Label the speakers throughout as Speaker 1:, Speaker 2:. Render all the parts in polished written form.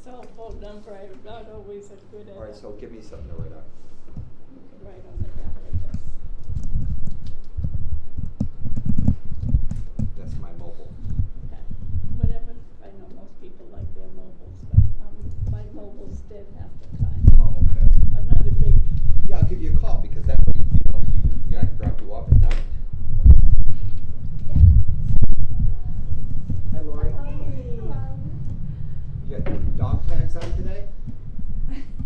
Speaker 1: cell phone number, I'm not always a good at it.
Speaker 2: All right, so give me something to write on.
Speaker 1: You can write on the back of this.
Speaker 2: That's my mobile.
Speaker 1: Okay, whatever, I know most people like their mobiles, but, my mobile's dead half the time.
Speaker 2: Oh, okay.
Speaker 1: I'm not a big.
Speaker 2: Yeah, I'll give you a call because that way, I can drop you off at night. Hi, Lori.
Speaker 1: Hello.
Speaker 2: You got your dog tags on today?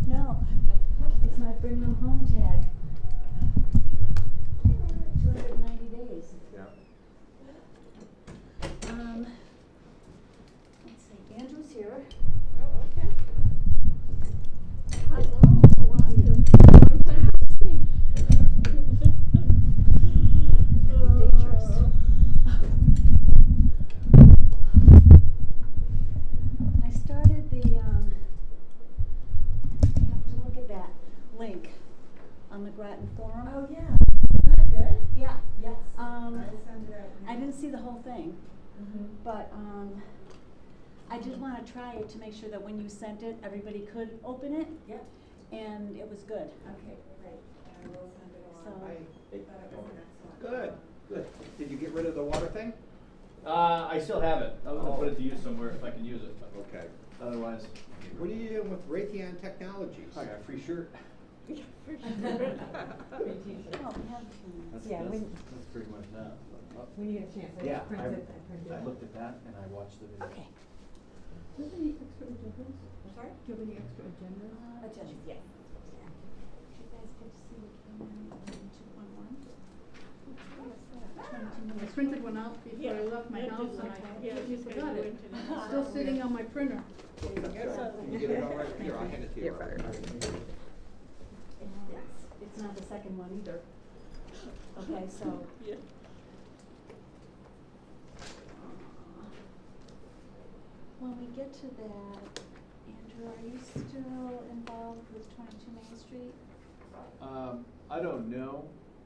Speaker 3: No, it's my bring them home tag. 290 days.
Speaker 2: Yeah.
Speaker 3: Let's see, Andrew's here.
Speaker 1: Oh, okay. Hello, how are you? Long time no see.
Speaker 3: Dangerous. I started the, I have to look at that link on the Groton Forum.
Speaker 4: Oh, yeah. Is that good?
Speaker 3: Yeah.
Speaker 4: Yes.
Speaker 3: I
Speaker 4: sent it out.
Speaker 3: I didn't see the whole thing,
Speaker 4: Mm-hmm.
Speaker 3: but, I did wanna try it to make sure that when you sent it, everybody could open it,
Speaker 4: Yep.
Speaker 3: and it was good.
Speaker 4: Okay, great. I will send it
Speaker 3: So-
Speaker 4: along.
Speaker 2: Hi.
Speaker 4: But it was an excellent.
Speaker 2: Good, good. Did you get rid of the water thing?
Speaker 5: I still have it. I was gonna
Speaker 2: Oh.
Speaker 5: put it to use somewhere if I can use it, but
Speaker 2: Okay.
Speaker 5: otherwise.
Speaker 2: What are you doing with Raytheon Technologies?
Speaker 5: I got a free shirt.
Speaker 1: Yeah, for sure.
Speaker 3: Oh, we have
Speaker 4: Yeah,
Speaker 5: That's pretty much that.
Speaker 4: when you get a chance, I
Speaker 5: Yeah,
Speaker 4: just printed, I printed
Speaker 5: I
Speaker 4: it.
Speaker 5: looked at that and I watched the video.
Speaker 3: Okay.
Speaker 6: Do you have any extra agendas?
Speaker 4: I'm sorry?
Speaker 6: Do you have any extra agendas?
Speaker 4: Agendas, yes.
Speaker 3: Did you guys get to see what came in on 211?
Speaker 6: I printed one out before I
Speaker 1: Yeah,
Speaker 6: left my
Speaker 1: yeah,
Speaker 6: house
Speaker 1: just
Speaker 6: and
Speaker 1: like that.
Speaker 6: I
Speaker 1: Yeah,
Speaker 6: completely
Speaker 1: just gotta
Speaker 6: forgot
Speaker 1: go
Speaker 6: it.
Speaker 1: into the-
Speaker 6: It's still sitting on my printer.
Speaker 2: You get it all right? Here, I'll hand it to you.
Speaker 7: You're fired.
Speaker 3: It's not the second one either. Okay, so.
Speaker 1: Yeah.
Speaker 3: When we get to that, Andrew, are you still involved with 22 Main Street?
Speaker 5: I don't know.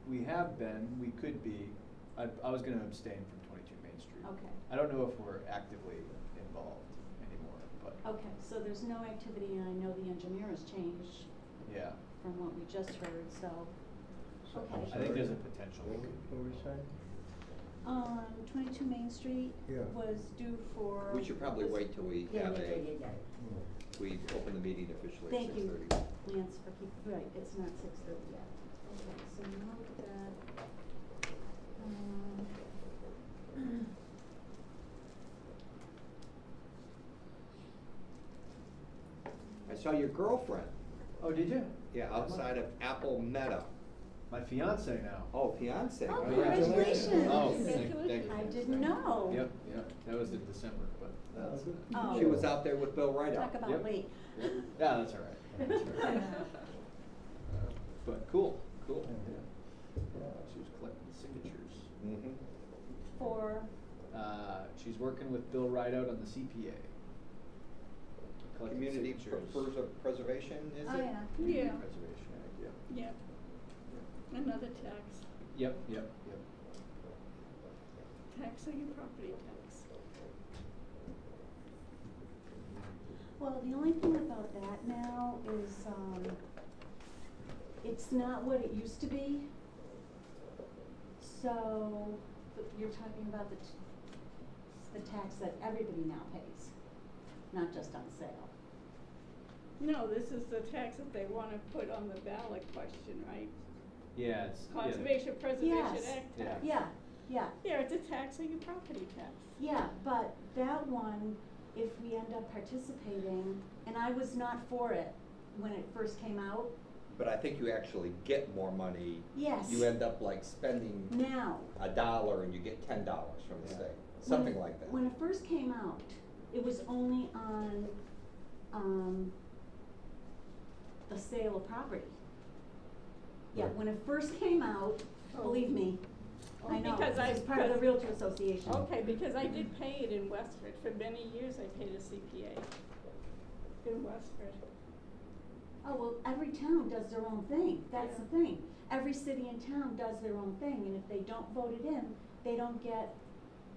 Speaker 5: We have been, we could be. I was gonna abstain from 22 Main Street.
Speaker 3: Okay.
Speaker 5: I don't know if we're actively involved anymore, but
Speaker 3: Okay, so there's no activity, and I know the engineer has changed
Speaker 5: yeah.
Speaker 3: from what we just heard, so. Okay.
Speaker 5: I think there's a potential we could.
Speaker 2: What were you saying?
Speaker 3: 22 Main Street
Speaker 2: Yeah.
Speaker 3: was due for.
Speaker 2: We should probably wait till we
Speaker 3: Yeah,
Speaker 2: have
Speaker 3: yeah.
Speaker 2: we open the meeting officially at
Speaker 3: Thank you,
Speaker 2: 6:30.
Speaker 3: Lance, for keeping, right, it's not 6:30 yet. Okay, so now that,
Speaker 2: I saw your girlfriend,
Speaker 5: Oh, did you?
Speaker 2: yeah, outside of Apple Meta.
Speaker 5: My fiance now.
Speaker 2: Oh, fiance.
Speaker 3: Oh,
Speaker 5: congratulations. Oh,
Speaker 1: Congratulations.
Speaker 5: thank you.
Speaker 3: I didn't know.
Speaker 5: Yep, yep. That was in December, but that's.
Speaker 3: Oh.
Speaker 2: She was out there with Bill Rideout.
Speaker 3: Talk about
Speaker 5: Yep.
Speaker 3: late.
Speaker 5: Yeah, that's all right. That's all right. But cool, cool. She was collecting signatures.
Speaker 2: Mm-hmm.
Speaker 3: For,
Speaker 5: She's working with Bill Rideout on the CPA. Collecting
Speaker 2: Community
Speaker 5: signatures.
Speaker 2: preservation, is
Speaker 3: oh,
Speaker 2: it?
Speaker 3: yeah.
Speaker 5: Community
Speaker 1: Yeah.
Speaker 5: Preservation Act, yeah.
Speaker 1: Yeah. Another tax,
Speaker 5: Yep, yep, yep.
Speaker 1: taxing and property tax.
Speaker 3: Well, the only thing about that now is, it's not what it used to be. So, you're talking about the tax that everybody now pays, not just on sale.
Speaker 1: No, this is the tax that they wanna put on the ballot question, right?
Speaker 5: Yeah, it's. yeah.
Speaker 1: Conservation Preservation
Speaker 3: Yes.
Speaker 1: Act
Speaker 5: Yeah.
Speaker 1: tax.
Speaker 3: Yeah,
Speaker 1: Yeah, it's a taxing and property tax.
Speaker 3: yeah, but that one, if we end up participating, and I was not for it when it first came out.
Speaker 2: But I think you actually get more money.
Speaker 3: Yes.
Speaker 2: You end up like spending
Speaker 3: Now.
Speaker 2: $1 and you get $10 from the
Speaker 5: Yeah.
Speaker 2: state, something like that.
Speaker 3: When it first came out, it was only on, the sale of property. Yeah,
Speaker 2: Right.
Speaker 3: when it first came out,
Speaker 1: Oh.
Speaker 3: believe me, I know,
Speaker 1: Because I-
Speaker 3: it's part of the
Speaker 1: because-
Speaker 3: Realtor Association.
Speaker 1: Okay, because I did pay it in Westford, for many years I paid a CPA in Westford.
Speaker 3: Oh, well, every town does their own thing, that's the
Speaker 1: Yeah.
Speaker 3: thing. Every city and town does their own thing, and if they don't vote it in, they don't get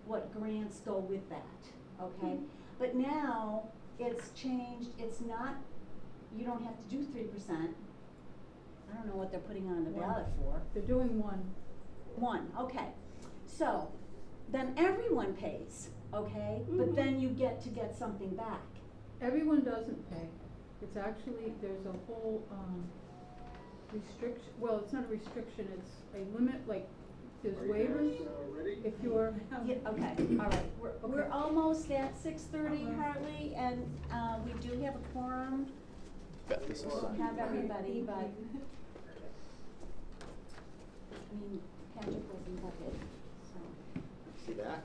Speaker 3: what grants go with that, okay?
Speaker 1: Mhm.
Speaker 3: But now, it's changed, it's not, you don't have to do 3%. I don't know what they're putting on the ballot for.
Speaker 6: They're doing one.
Speaker 3: One, okay. So, then everyone pays, okay? But
Speaker 1: Mhm.
Speaker 3: then you get to get something back.
Speaker 6: Everyone doesn't pay. It's actually, there's a whole, restriction, well, it's not a restriction, it's a limit, like, there's waivers. If you're,
Speaker 3: Yeah, okay, all right. We're
Speaker 6: Okay.
Speaker 3: almost at 6:30,
Speaker 6: Uh-huh.
Speaker 3: Hartley, and, we do have a quorum.
Speaker 5: Bet this is.
Speaker 3: We'll have everybody, but, I mean, Patrick was invited, so,
Speaker 2: See that?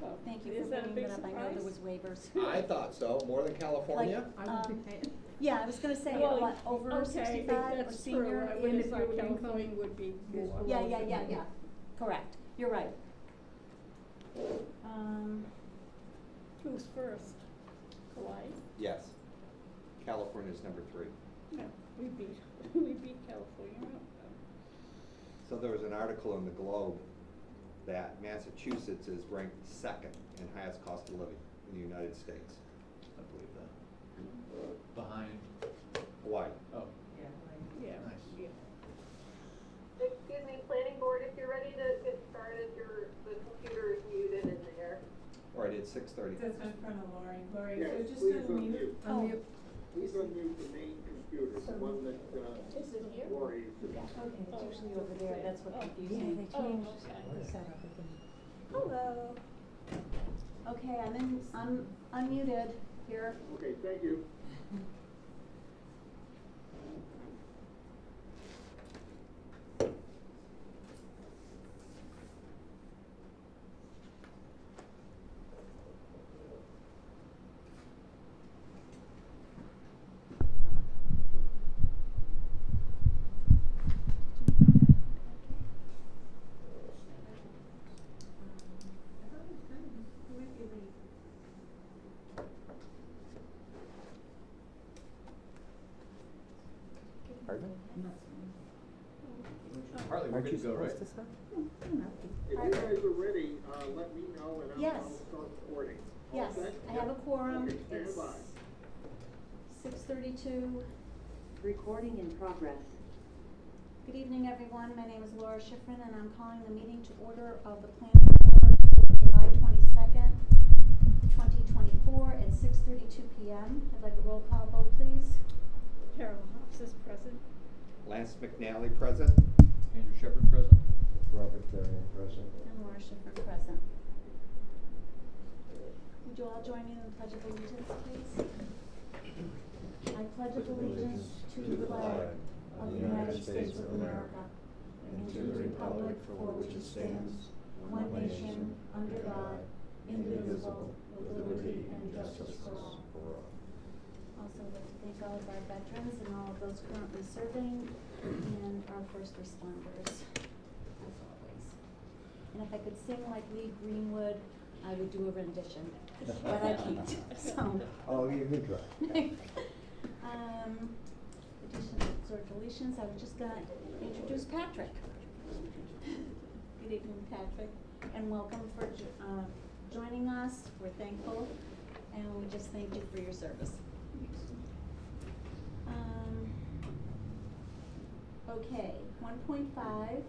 Speaker 1: Well,
Speaker 3: thank you
Speaker 1: is
Speaker 3: for
Speaker 1: that a
Speaker 3: bringing
Speaker 1: big
Speaker 3: that up. I know there
Speaker 1: surprise?
Speaker 3: was waivers.
Speaker 2: I thought so, more than California?
Speaker 3: Like,
Speaker 6: I would be paying.
Speaker 3: Yeah, I was gonna say,
Speaker 1: Well,
Speaker 3: what, over
Speaker 1: okay,
Speaker 3: 65 or
Speaker 1: that's true.
Speaker 3: senior?
Speaker 1: I
Speaker 6: And
Speaker 1: would
Speaker 6: if
Speaker 1: have thought
Speaker 6: your
Speaker 1: California
Speaker 6: income
Speaker 1: would be
Speaker 6: is
Speaker 1: more.
Speaker 3: Yeah,
Speaker 6: below
Speaker 3: yeah, correct, you're right.
Speaker 1: Who's first? Hawaii?
Speaker 2: Yes. California's number 3.
Speaker 1: No, we beat, we beat California out.
Speaker 2: So there was an article in the Globe that Massachusetts is ranked 2nd in highest cost of living in the United States.
Speaker 5: I believe that. Behind,
Speaker 2: Hawaii.
Speaker 5: oh,
Speaker 1: Yeah.
Speaker 5: Nice.
Speaker 1: Yeah.
Speaker 7: Excuse me, planning board, if you're ready to get started, the computer is muted in there.
Speaker 2: All right, it's 6:30.
Speaker 4: That's in front of Lori. Lori,
Speaker 8: Yes,
Speaker 4: so just
Speaker 8: please
Speaker 4: unmute.
Speaker 8: unmute.
Speaker 6: Unmute.
Speaker 8: Please unmute the main computer, the one that,
Speaker 1: Is it here?
Speaker 8: Lori is sitting.
Speaker 3: Okay, it's
Speaker 1: Oh.
Speaker 3: usually over there, that's what
Speaker 1: Oh.
Speaker 3: confused
Speaker 4: Yeah,
Speaker 3: me.
Speaker 4: they
Speaker 1: Oh,
Speaker 4: changed
Speaker 1: okay.
Speaker 4: the setup again.
Speaker 3: Hello. Okay, I'm unmuted here.
Speaker 8: Okay, thank you.
Speaker 2: Pardon?
Speaker 5: Hartley, we're good to go, right?
Speaker 8: If you guys are ready, let me know and
Speaker 3: Yes.
Speaker 8: I'll start recording.
Speaker 3: Yes,
Speaker 8: Okay?
Speaker 3: I have a quorum.
Speaker 8: Okay, stand
Speaker 3: It's
Speaker 8: by.
Speaker 3: 6:32. Recording in progress. Good evening, everyone. My name is Laura Schifrin, and I'm calling the meeting to order of the planning board for July 22nd, 2024 at 6:32 p.m. I'd like a roll call vote, please.
Speaker 1: Carol Hobbs is present.
Speaker 2: Lance McNally present.
Speaker 5: Andrew Shepherd present?
Speaker 9: Robert Darian present.
Speaker 3: And Laura Schifrin present. Would you all join me in the Pledge of Allegiance, please? I pledge allegiance to the flag of the United States of America and to the republic for which it stands, one nation, under God, indivisible, with liberty and justice for all. Also, I'd like to thank all of our veterans and all of those currently serving and our first responders, as always. And if I could sing like Lee Greenwood, I would do a rendition, but I can't, so.
Speaker 9: Oh, you can try.
Speaker 3: Additions or deletions, I was just gonna introduce Patrick. Good evening, Patrick, and welcome for joining us. We're thankful, and we just thank you for your service. Okay, 1.5.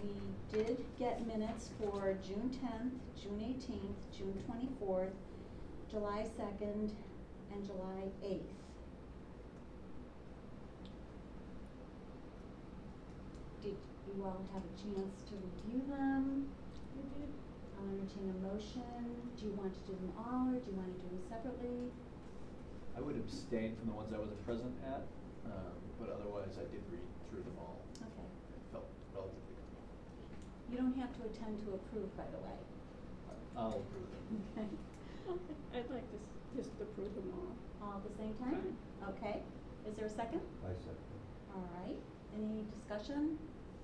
Speaker 3: We did get minutes for June 10th, June 18th, June 24th, July 2nd, and July 8th. Did you all have a chance to review them?
Speaker 1: You did?
Speaker 3: I'll entertain a motion. Do you want to do them all, or do you want to do them separately?
Speaker 5: I would abstain from the ones I wasn't present at, but otherwise I did read through them all.
Speaker 3: Okay.
Speaker 5: It felt relatively comfortable.
Speaker 3: You don't have to attend to approve, by the way.
Speaker 5: I'll approve them.
Speaker 3: Okay.
Speaker 1: I'd like to just approve them all.
Speaker 3: All at the same time? Okay. Is there a second?
Speaker 9: I second.
Speaker 3: All right. Any discussion?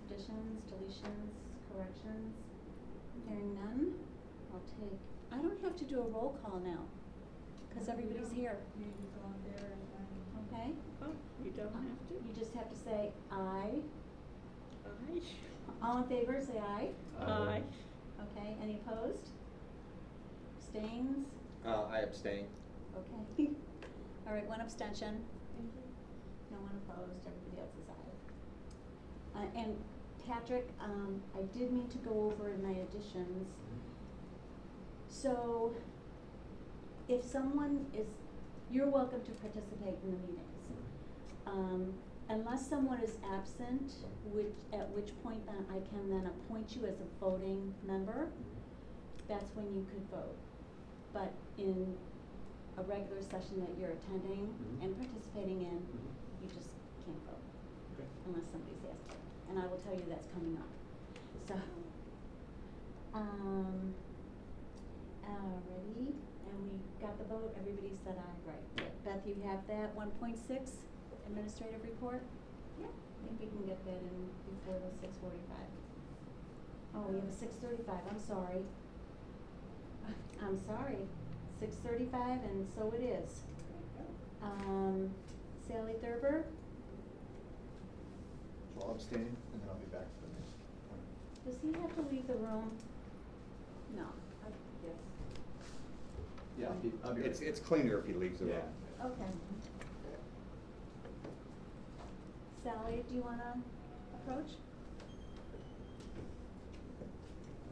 Speaker 3: Additions, deletions, corrections? Hearing none, I'll take, I don't have to do a roll call now, because everybody's here.
Speaker 4: You just go out there and,
Speaker 3: Okay?
Speaker 1: Oh, you don't have to?
Speaker 3: You just have to say aye.
Speaker 1: Aye.
Speaker 3: All in favor, say aye.
Speaker 1: Aye.
Speaker 3: Okay, any opposed? abstains?
Speaker 5: I abstain.
Speaker 3: Okay. All right, one abstention. No one opposed, everybody else is aye. And Patrick, I did mean to go over in my additions. So, if someone is, you're welcome to participate in the meetings. Unless someone is absent, at which point then I can then appoint you as a voting member, that's when you could vote. But in a regular session that you're attending and participating in, you just can't vote.
Speaker 5: Okay.
Speaker 3: Unless somebody's asked for it. And I will tell you that's coming up. So, alrighty, and we got the vote, everybody said aye, right. Beth, you have that, 1.6, administrative report? Yeah. I think we can get that in before the 6:45. Oh, we have a 6:35, I'm sorry. I'm sorry, 6:35, and so it is. Sally Thurber?
Speaker 10: So I'll abstain, and then I'll be back for the next one.
Speaker 3: Does he have to leave the room? No, yes.
Speaker 5: Yeah, I'll be right.
Speaker 2: It's cleaner if he leaves the room.
Speaker 5: Yeah.
Speaker 3: Okay. Sally, do you wanna approach?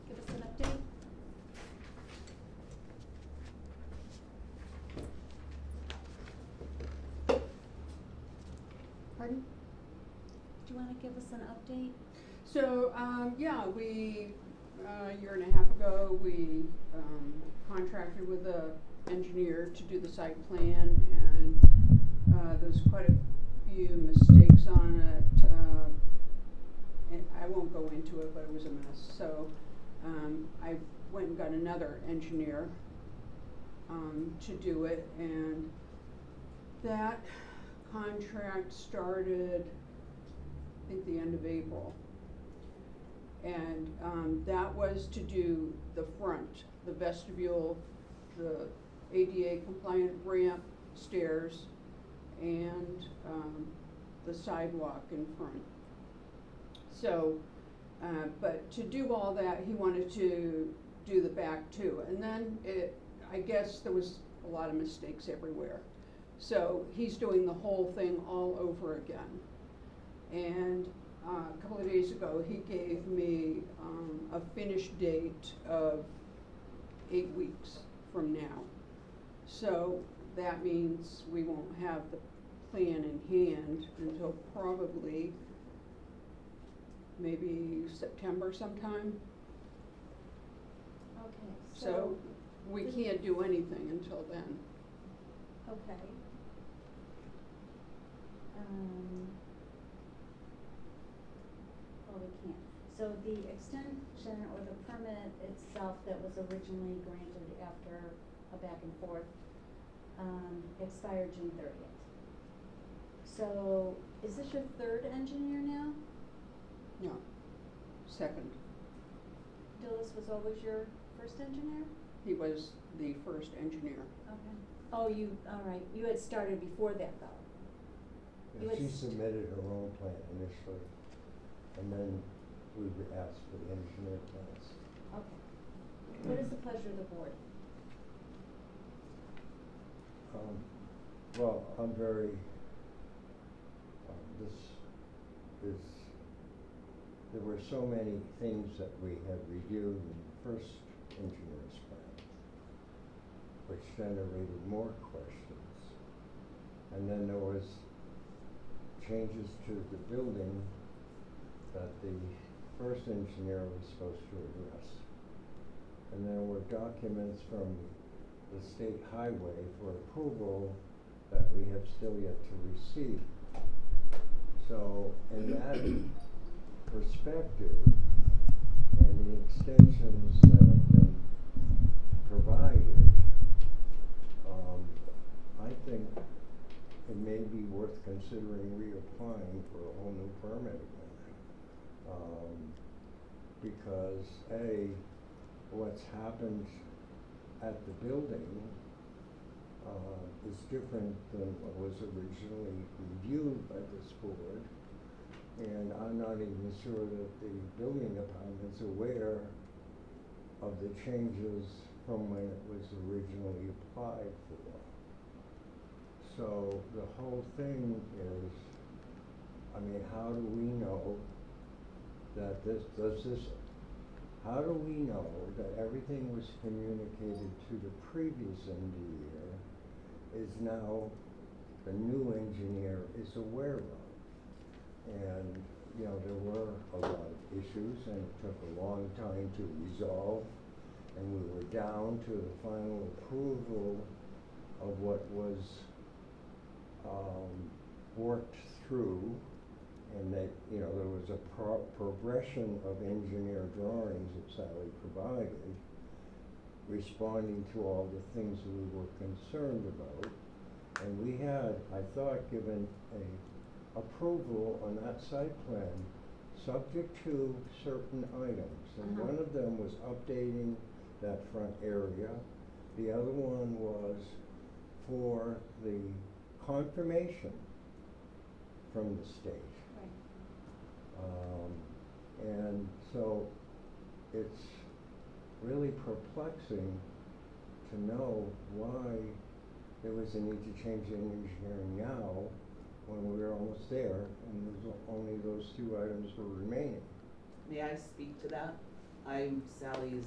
Speaker 3: Give us an update?
Speaker 6: Pardon?
Speaker 3: Do you wanna give us an update?
Speaker 6: So, yeah, we, a year and a half ago, we, contracted with a engineer to do the site plan, and, there's quite a few mistakes on it, and I won't go into it, but it was a mess, so, I went and got another engineer, to do it, and that contract started, I think, the end of April. And that was to do the front, the vestibule, the ADA compliant ramp, stairs, and the sidewalk in front. So, but to do all that, he wanted to do the back too. And then I guess there was a lot of mistakes everywhere. So he's doing the whole thing all over again. And a couple of days ago, he gave me a finish date of 8 weeks from now. So that means we won't have the plan in hand until probably maybe September sometime.
Speaker 3: Okay,
Speaker 6: So we can't do anything until then.
Speaker 3: Okay. Well, we can't. So the extension or the permit itself that was originally granted after a back and forth, expired June 30th. So, is this your third engineer now?
Speaker 6: No, second.
Speaker 3: Dillis was always your first engineer?
Speaker 6: He was the first engineer.
Speaker 3: Okay. Oh, alright, you had started before that though. You
Speaker 9: Yeah,
Speaker 3: had
Speaker 9: she submitted her own plan initially, and then we asked for the engineer plans.
Speaker 3: Okay. What is the pleasure of the board?
Speaker 9: Well, I'm very, there were so many things that we had reviewed in the first engineer's plan, which generated more questions. And then there was changes to the building that the first engineer was supposed to address. And there were documents from the state highway for approval that we have still yet to receive. So in that perspective, and the extensions that have been provided, I think it may be worth considering reapplying for a whole new permit again. Because A, what's happened at the building is different than what was originally reviewed by this board. And I'm not even sure that the building department's aware of the changes from when it was originally applied for. So the whole thing is, I mean, how do we know that how do we know that everything was communicated to the previous engineer is now the new engineer is aware of? And, you know, there were a lot of issues and it took a long time to resolve. And we were down to the final approval of what was worked through, and that, you know, there was a progression of engineer drawings that Sally provided, responding to all the things we were concerned about. And we had, I thought, given a approval on that site plan, subject to certain items. And one of them was updating that front area. The other one was for the confirmation from the state. And so it's really perplexing to know why there was a need to change the engineering now when we were almost there and there's only those two items were remaining.
Speaker 11: May I speak to that? I'm Sally's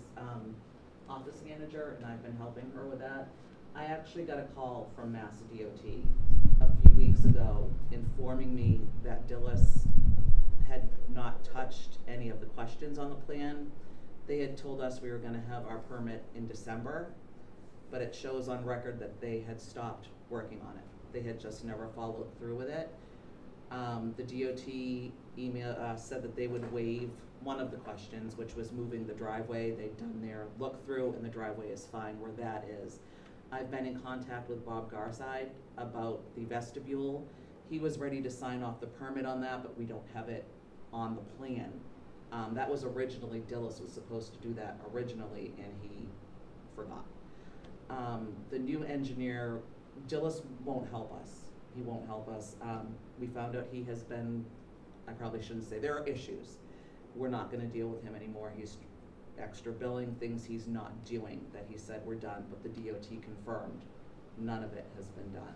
Speaker 11: office manager and I've been helping her with that. I actually got a call from Mass DOT a few weeks ago informing me that Dillis had not touched any of the questions on the plan. They had told us we were gonna have our permit in December, but it shows on record that they had stopped working on it. They had just never followed through with it. The DOT email said that they would waive one of the questions, which was moving the driveway. They'd done their look through and the driveway is fine where that is. I've been in contact with Bob Garside about the vestibule. He was ready to sign off the permit on that, but we don't have it on the plan. That was originally, Dillis was supposed to do that originally and he forgot. The new engineer, Dillis won't help us. He won't help us. We found out he has been, I probably shouldn't say, there are issues. We're not gonna deal with him anymore. He's extra billing, things he's not doing that he said we're done, but the DOT confirmed none of it has been done.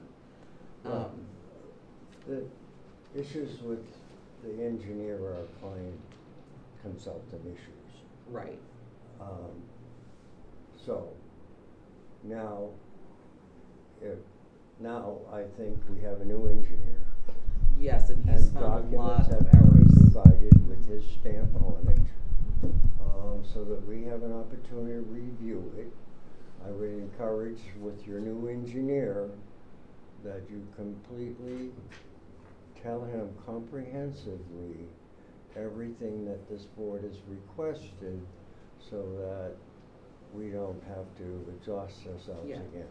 Speaker 9: The issues with the engineer are client consultant issues.
Speaker 11: Right.
Speaker 9: So now, now I think we have a new engineer.
Speaker 11: Yes, and he's found a lot of errors.
Speaker 9: Provided with his stamp on it, so that we have an opportunity to review it. I would encourage with your new engineer that you completely tell him comprehensively everything that this board has requested so that we don't have to exhaust ourselves again.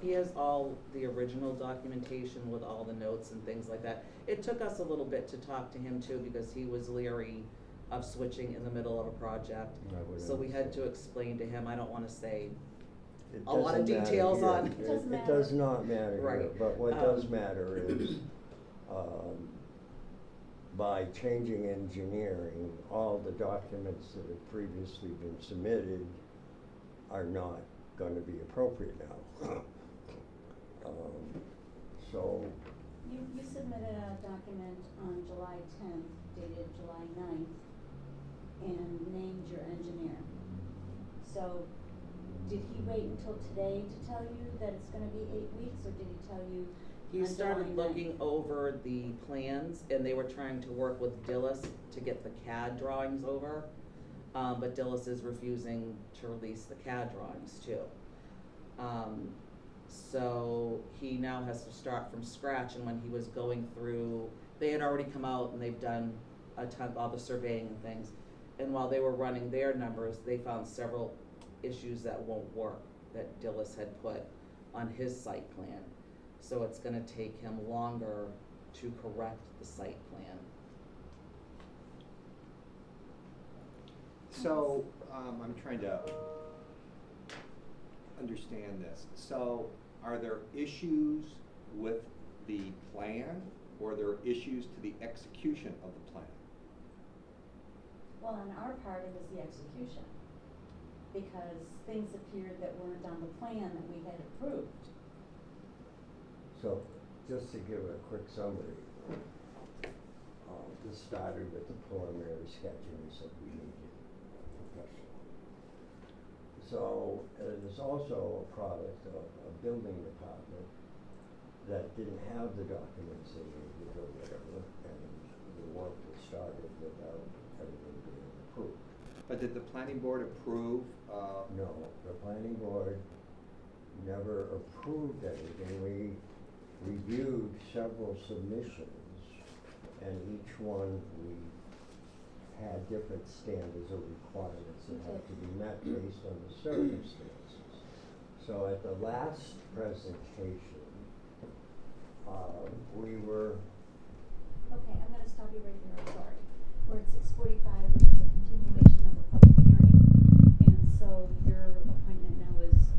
Speaker 11: He has all the original documentation with all the notes and things like that. It took us a little bit to talk to him too because he was leery of switching in the middle of a project. So we had to explain to him, I don't want to say a lot of details on.
Speaker 9: It does not matter
Speaker 11: Right.
Speaker 9: here, but what does matter is by changing engineering, all the documents that have previously been submitted are not going to be appropriate now. So
Speaker 3: You submitted a document on July 10th, dated July 9th, and named your engineer. So did he wait until today to tell you that it's gonna be 8 weeks, or did he tell you
Speaker 11: He
Speaker 3: on
Speaker 11: started
Speaker 3: July 9th?
Speaker 11: looking over the plans and they were trying to work with Dillis to get the CAD drawings over. But Dillis is refusing to release the CAD drawings too. So he now has to start from scratch, and when he was going through, they had already come out and they've done a ton of all the surveying and things. And while they were running their numbers, they found several issues that won't work that Dillis had put on his site plan. So it's gonna take him longer to correct the site plan.
Speaker 2: So, I'm trying to understand this. So, are there issues with the plan, or are there issues to the execution of the plan?
Speaker 3: Well, on our part, it was the execution. because things appeared that weren't on the plan that we had approved.
Speaker 9: So, just to give a quick summary, this started with the preliminary sketch, and we said we needed a professional. So, it is also a product of a building department that didn't have the documents they needed or whatever, and the work was started without everything being approved.
Speaker 2: But did the planning board approve,
Speaker 9: No, the planning board never approved anything. We reviewed several submissions, and each one we had different standards or requirements that had to be met based on the circumstances. So at the last presentation, we were.
Speaker 3: Okay, I'm gonna stop you right there, I'm sorry. We're at 6:45, which is a continuation of a public hearing, and so your appointment now is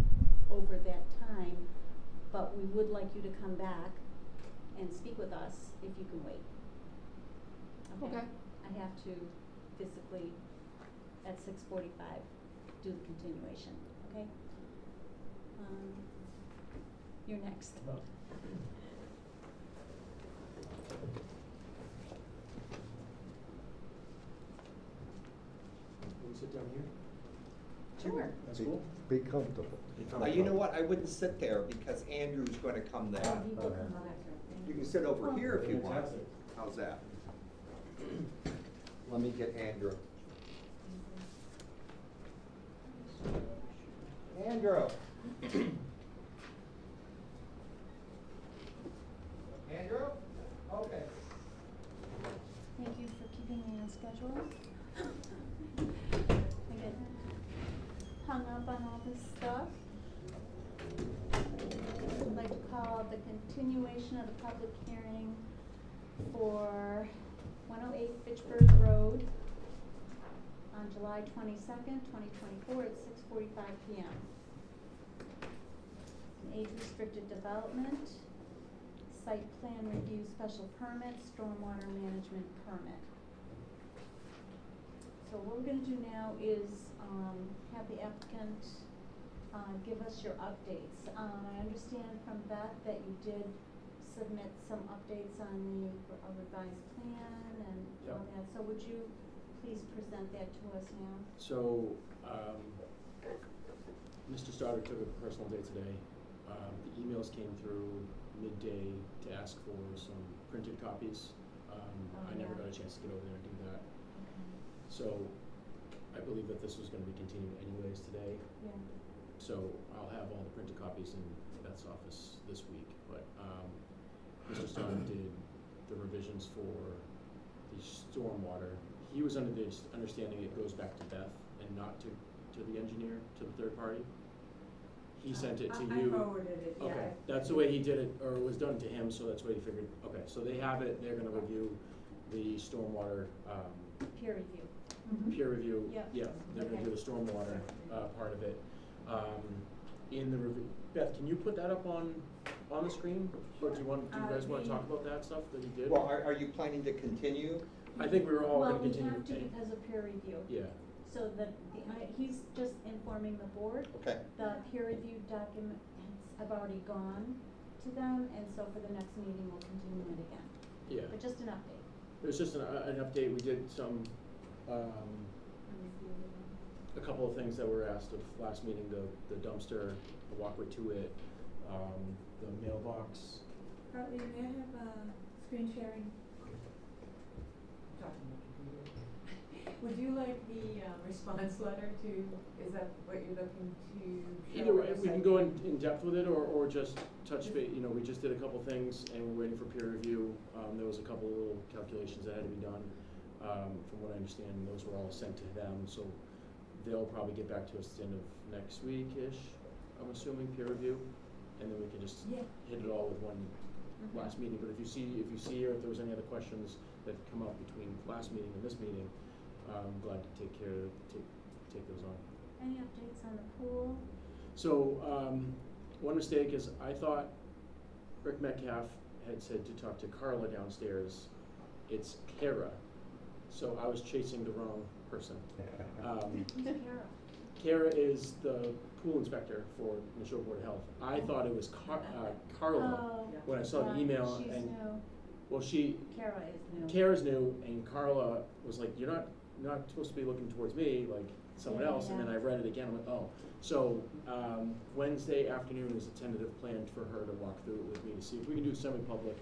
Speaker 3: over that time, but we would like you to come back and speak with us if you can wait.
Speaker 6: Okay.
Speaker 3: I have to physically, at 6:45, do the continuation, okay? You're next.
Speaker 5: Can we sit down here?
Speaker 3: Sure.
Speaker 5: That's
Speaker 9: Be-
Speaker 5: cool.
Speaker 9: Be comfortable.
Speaker 2: you know what, I wouldn't sit there because Andrew's gonna come there.
Speaker 3: Oh, he will
Speaker 9: Okay.
Speaker 3: come back.
Speaker 2: You can sit over here if you want.
Speaker 5: Fantastic.
Speaker 2: How's that? Let me get Andrew. Andrew. Andrew? Okay.
Speaker 3: Thank you for keeping me on schedule. I get hung up on all this stuff. I'd like to call the continuation of the public hearing for 108 Fitchburg Road on July 22nd, 2024 at 6:45 p.m. An age-restricted development, site plan review special permit, stormwater management permit. So what we're gonna do now is, have the applicant, give us your updates. I understand from Beth that you did submit some updates on the revised plan and all
Speaker 5: Yep.
Speaker 3: that, so would you please present that to us now?
Speaker 5: So, Mr. Stoddard took a personal day today. The emails came through midday to ask for some printed copies. I never
Speaker 3: yeah.
Speaker 5: got a chance to get over there and do that.
Speaker 3: Okay.
Speaker 5: So, I believe that this was gonna be continued anyways today.
Speaker 3: Yeah.
Speaker 5: So I'll have all the printed copies in Beth's office this week, but, Mr. Stoddard did the revisions for the stormwater. He was under the understanding it goes back to Beth and not to the engineer, to the third party. He sent it to you.
Speaker 4: I forwarded it, yeah.
Speaker 5: Okay, that's the way he did it, or it was done to him, so that's what he figured. Okay, so they have it, they're gonna review the stormwater,
Speaker 3: Peer review.
Speaker 5: peer review.
Speaker 3: Yep.
Speaker 5: Yeah, they're gonna do the stormwater, part of it. In the review, Beth, can you put that up on the screen? Or do you guys wanna talk about that stuff that he did?
Speaker 2: Well, are you planning to continue?
Speaker 5: I think we were all gonna
Speaker 3: Well, we
Speaker 5: continue.
Speaker 3: have to because of peer review.
Speaker 5: Yeah,
Speaker 3: So he's just informing the board.
Speaker 2: Okay.
Speaker 3: The peer review documents have already gone to them, and so for the next meeting, we'll continue it again.
Speaker 5: yeah.
Speaker 3: But just an update.
Speaker 5: It was just an update. We did some, a couple of things that were asked of last meeting, the dumpster, the walkway to it, the mailbox.
Speaker 4: Hartley, may I have screen sharing? Would you like the response letter to, is that what you're looking to show?
Speaker 5: Either way,
Speaker 4: on the
Speaker 5: we can
Speaker 4: site
Speaker 5: go
Speaker 4: plan?
Speaker 5: in depth with it, or just touch base. You know, we just did a couple things and we're waiting for peer review. There was a couple little calculations that had to be done. From what I understand, those were all sent to them, so they'll probably get back to us at the end of next week-ish, I'm assuming, peer review. And then we can just
Speaker 4: Yeah.
Speaker 5: hit it all with one last meeting. But if you see or if there was any other questions that come up between last meeting and this meeting, I'm glad to take those on.
Speaker 3: Any updates on the pool?
Speaker 5: So, one mistake is I thought Rick Metcalf had said to talk to Carla downstairs. It's Kara. So I was chasing the wrong person.
Speaker 3: Who's Kara?
Speaker 5: Kara is the pool inspector for the Shore Board of Health. I thought it was Carla
Speaker 3: Oh,
Speaker 5: when I saw the
Speaker 3: right,
Speaker 5: email,
Speaker 3: she's
Speaker 5: and
Speaker 3: new.
Speaker 5: well,
Speaker 3: Kara is new.
Speaker 5: Kara's new, and Carla was like, "You're not supposed to be looking towards me, like someone
Speaker 3: Yeah,
Speaker 5: else." And then
Speaker 3: yeah.
Speaker 5: I read it again. I went, "Oh." So Wednesday afternoon is a tentative plan for her to walk through it with me to see if we can do semi-public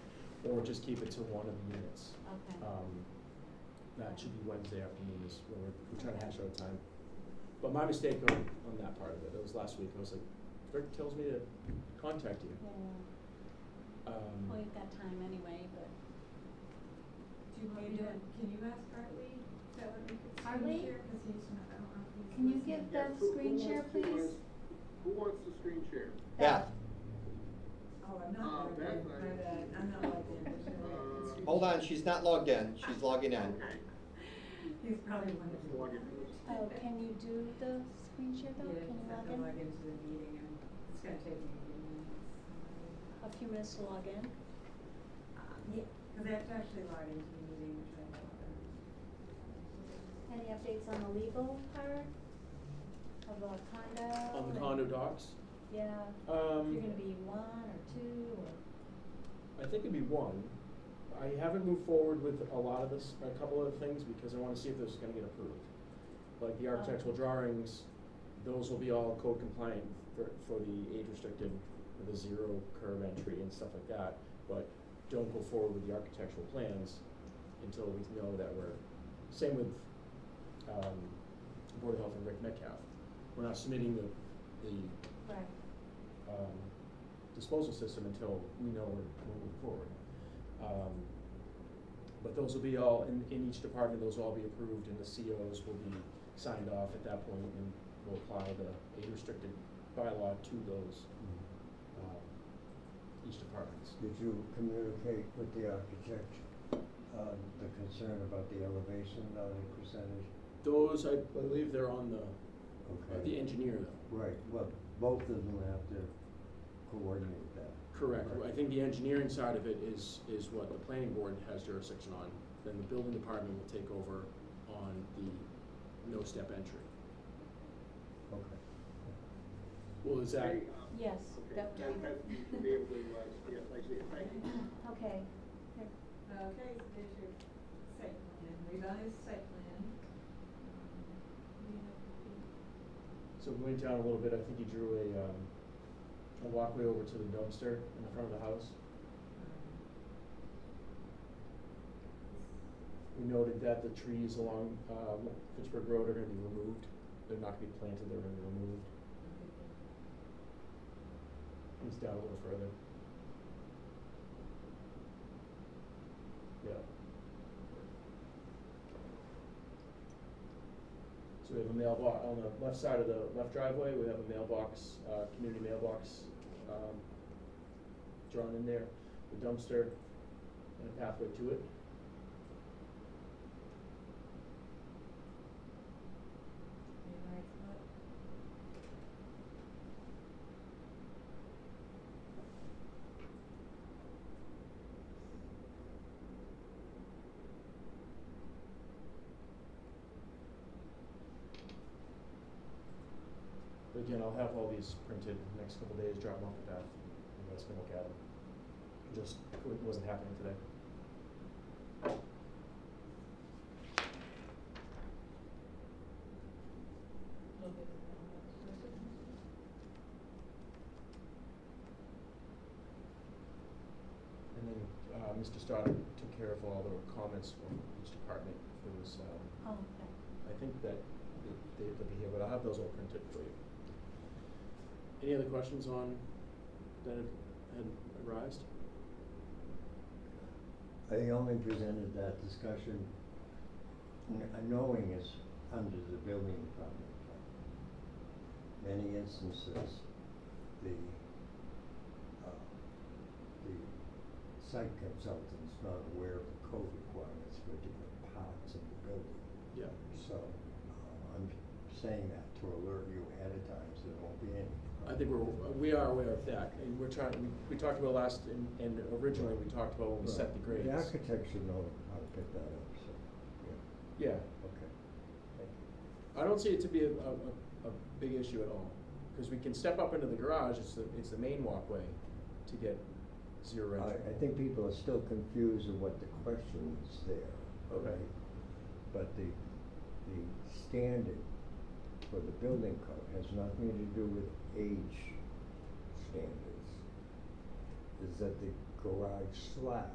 Speaker 5: or just keep it to one of the units.
Speaker 3: Okay.
Speaker 5: That should be Wednesday afternoon is when we're trying to hash out a time. But my mistake on that part of it, was last week. I was like, Rick tells me to contact you.
Speaker 3: Yeah. Well, you've got time anyway, but.
Speaker 4: Do you want me to, can you ask Hartley to let me screen
Speaker 3: Hartley?
Speaker 4: share, cause he's not, I don't know if he's.
Speaker 3: Can you
Speaker 4: listening.
Speaker 3: give the screen share, please?
Speaker 8: Who wants the screen share?
Speaker 2: Beth,
Speaker 4: Oh, I'm not logged in,
Speaker 8: Beth,
Speaker 4: my bad, I'm not logged in, there's no way I can screen
Speaker 2: hold on,
Speaker 4: share.
Speaker 2: she's not logged in, she's logging in.
Speaker 8: Okay.
Speaker 4: He's probably wondering.
Speaker 8: Let's log into this.
Speaker 3: Oh, can you do the screen share though?
Speaker 4: Yeah,
Speaker 3: Can you
Speaker 4: just have
Speaker 3: log
Speaker 4: to
Speaker 3: in?
Speaker 4: log into the meeting and it's gonna take me a few minutes.
Speaker 3: A few minutes to log in?
Speaker 4: Yeah, cause I have to actually log into the meeting, which I don't.
Speaker 3: Any updates on the legal part of the condo?
Speaker 5: On the
Speaker 3: and-
Speaker 5: condo docs,
Speaker 3: Yeah. If you're gonna be one or two or?
Speaker 5: I think it'd be one. I haven't moved forward with a lot of this, a couple of things, because I wanna see if this is gonna get approved. Like the architectural drawings, those will be all code compliant for the age restricted, the zero curve entry and stuff like that. But don't go forward with the architectural plans until we know that we're, same with, Board of Health and Rick Metcalf. We're not submitting the
Speaker 3: Right.
Speaker 5: disposal system until we know we're moving forward. But those will be all, in each department, those will all be approved, and the COs will be signed off at that point, and we'll apply the age restricted bylaw to those, each departments.
Speaker 9: Did you communicate with the architect, the concern about the elevation, the percentage?
Speaker 5: Those, I believe they're on the
Speaker 9: Okay.
Speaker 5: engineer though.
Speaker 9: Right, well, both of them have to coordinate that.
Speaker 5: Correct.
Speaker 9: Right.
Speaker 5: I think the engineering side of it is what the planning board has jurisdiction on. Then the building department will take over on the no-step entry.
Speaker 9: Okay.
Speaker 5: Well, is that,
Speaker 8: Hey,
Speaker 3: Yes,
Speaker 8: okay,
Speaker 3: that,
Speaker 8: Beth, you should be able to, yes, I see it, thank you.
Speaker 3: okay. Here.
Speaker 4: Okay, so there's your site plan, revised site plan.
Speaker 5: so going down a little bit, I think you drew a walkway over to the dumpster in the front of the house. We noted that the trees along Fitchburg Road are gonna be removed. They're not gonna be planted, they're gonna be removed. Comes down a little further. Yeah. So we have a mailbox, on the left side of the left driveway, we have a mailbox, community mailbox, drawn in there, the dumpster, and a pathway to it. But again, I'll have all these printed next couple days, drop them off to Beth, and you guys can look at them. Just, it wasn't happening today. And then, Mr. Stoddard took care of all the comments from each department. There was,
Speaker 3: Oh, okay.
Speaker 5: I think that they'll be here, but I'll have those all printed for you. Any other questions on, that had arisen?
Speaker 9: I only presented that discussion, knowing it's under the building department. Many instances, the site consultant's not aware of the code requirements for different parts of the building.
Speaker 5: Yeah.
Speaker 9: So, I'm saying that to alert you ahead of time, so there won't be any.
Speaker 5: I think we are aware of that, and we're trying, we talked about last, and originally we talked about when we set the grades.
Speaker 9: The architect should know how to pick that up, so, yeah,
Speaker 5: Yeah,
Speaker 9: okay. Thank you.
Speaker 5: I don't see it to be a a big issue at all. Cause we can step up into the garage, it's the main walkway to get zero entry.
Speaker 9: I think people are still confused of what the question is there.
Speaker 5: Okay.
Speaker 9: right? But the standard for the building code has nothing to do with age standards. Is that the garage slab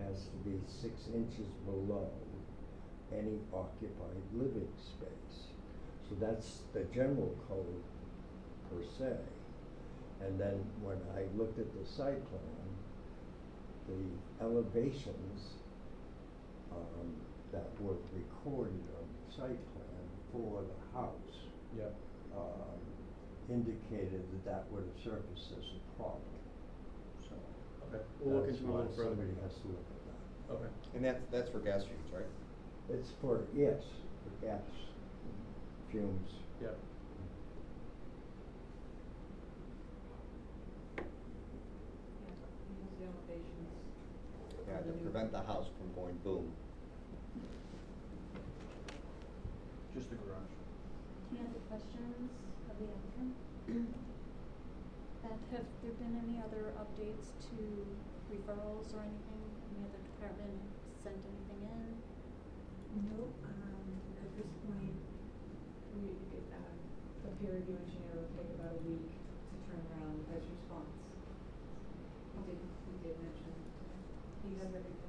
Speaker 9: has to be 6 inches below any occupied living space. So that's the general code per se. And then when I looked at the site plan, the elevations that were recorded on the site plan for the house
Speaker 5: Yep.
Speaker 9: indicated that would have surfaced as a problem. So
Speaker 5: Okay, we'll look
Speaker 9: that's
Speaker 5: into it a
Speaker 9: why
Speaker 5: little further.
Speaker 9: somebody has to look at that.
Speaker 5: Okay.
Speaker 2: And that's for gas fumes, right?
Speaker 9: It's for, yes, for gas fumes.
Speaker 5: Yep.
Speaker 4: Use the elevations.
Speaker 2: Yeah,
Speaker 4: of
Speaker 2: to
Speaker 4: the new-
Speaker 2: prevent the house from going boom.
Speaker 10: Just the garage.
Speaker 3: Any other questions of the applicant? Beth, have there been any other updates to referrals or anything? Any other department sent anything in?
Speaker 4: Nope, at this point, a peer review engineer will take about a week to turn around his response. He did mention, he has everything.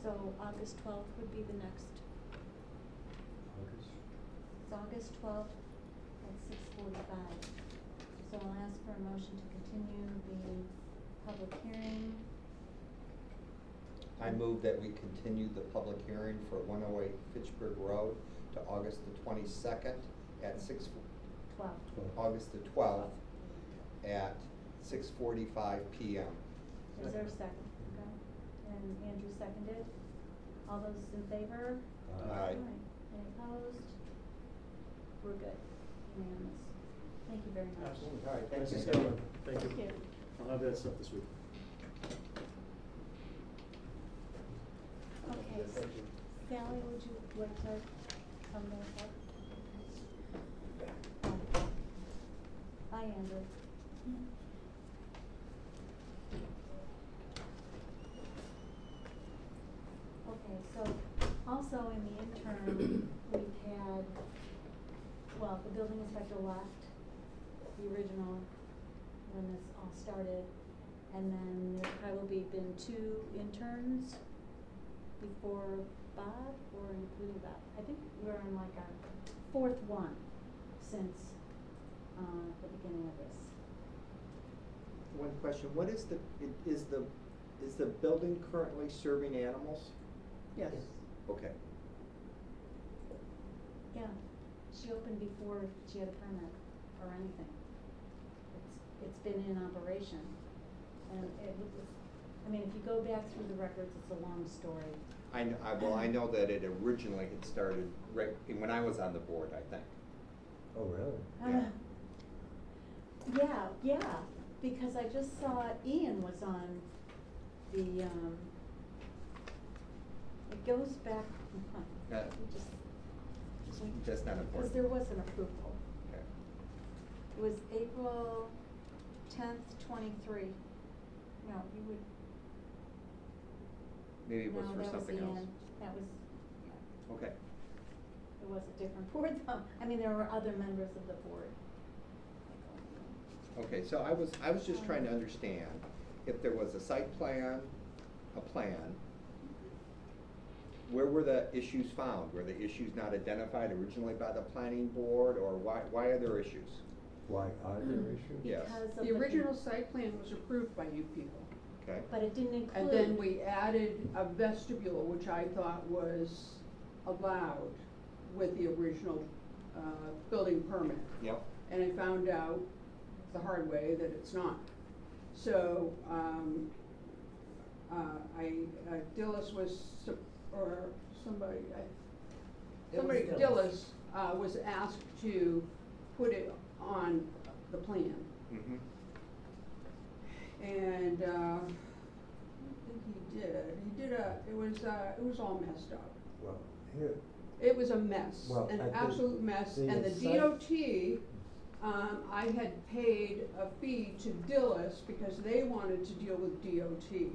Speaker 3: So August 12th would be the next,
Speaker 9: August.
Speaker 3: it's August 12th at 6:45. So I'll ask for a motion to continue the public hearing.
Speaker 2: I move that we continue the public hearing for 108 Fitchburg Road to August the 22nd at
Speaker 3: 12.
Speaker 2: August the 12th at 6:45 PM.
Speaker 3: Is there a second? Okay. And Andrew seconded. All those in favor?
Speaker 2: Aye.
Speaker 3: Any opposed? We're good. Unanimous. Thank you very much.
Speaker 5: Absolutely.
Speaker 2: All right, thank
Speaker 5: Nice
Speaker 2: you.
Speaker 5: to see you. Thank you.
Speaker 3: Thank you.
Speaker 5: I'll have that stuff this week.
Speaker 3: Okay. Sally, would you like to come back up? Hi, Andrew. Okay, so also in the interim, we've had, well, the building inspector left, the original, when this all started. And then there's probably been 2 interns before Bob, or including Bob. I think we're on like our 4th one since, the beginning of this.
Speaker 12: One question, what is is the building currently serving animals?
Speaker 6: Yes.
Speaker 12: Okay.
Speaker 3: Yeah, she opened before she had a permit or anything. It's been in operation, and it was, I mean, if you go back through the records, it's a long story.
Speaker 2: I know that it originally had started right when I was on the board, I think.
Speaker 9: Oh, really?
Speaker 2: Yeah.
Speaker 3: Yeah, because I just saw Ian was on the, it goes back,
Speaker 2: Uh,
Speaker 3: we just,
Speaker 2: That's not
Speaker 3: because
Speaker 2: important.
Speaker 3: there was an approval.
Speaker 2: Okay.
Speaker 3: It was April 10th, 23. No, you would,
Speaker 2: Maybe it was
Speaker 3: no,
Speaker 2: for
Speaker 3: that was
Speaker 2: something else.
Speaker 3: Ian. That was, yeah.
Speaker 2: Okay.
Speaker 3: It was a different board though. I mean, there were other members of the board.
Speaker 2: Okay, so I was just trying to understand if there was a site plan, a plan, where were the issues found? Were the issues not identified originally by the planning board, or why are there issues?
Speaker 9: Why are there issues?
Speaker 2: Yes.
Speaker 3: Because of
Speaker 6: The original site plan was approved by you people.
Speaker 2: Okay.
Speaker 3: But it didn't include.
Speaker 6: And then we added a vestibule, which I thought was allowed with the original, building permit.
Speaker 2: Yep.
Speaker 6: And I found out the hard way that it's not. So, Dillis was, or somebody, Dillis, was asked to put it on the plan.
Speaker 2: Mm-hmm.
Speaker 6: And, I don't think he did, it was all messed up.
Speaker 9: Well, here,
Speaker 6: It was a mess,
Speaker 9: Well,
Speaker 6: an
Speaker 9: I think
Speaker 6: absolute mess,
Speaker 9: the
Speaker 6: and the
Speaker 9: site-
Speaker 6: DOT, I had paid a fee to Dillis because they wanted to deal with DOT.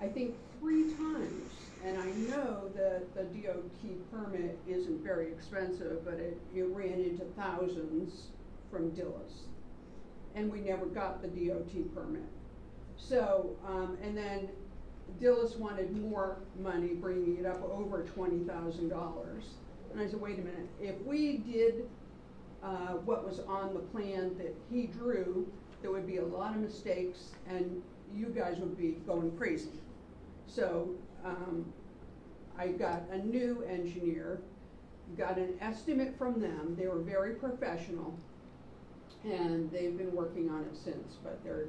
Speaker 6: I think 3 times, and I know that the DOT permit isn't very expensive, but it ran into thousands from Dillis. And we never got the DOT permit. So, and then Dillis wanted more money, bringing it up over $20,000. And I said, wait a minute, if we did what was on the plan that he drew, there would be a lot of mistakes and you guys would be going crazy. So, I got a new engineer, got an estimate from them, they were very professional, and they've been working on it since, but they're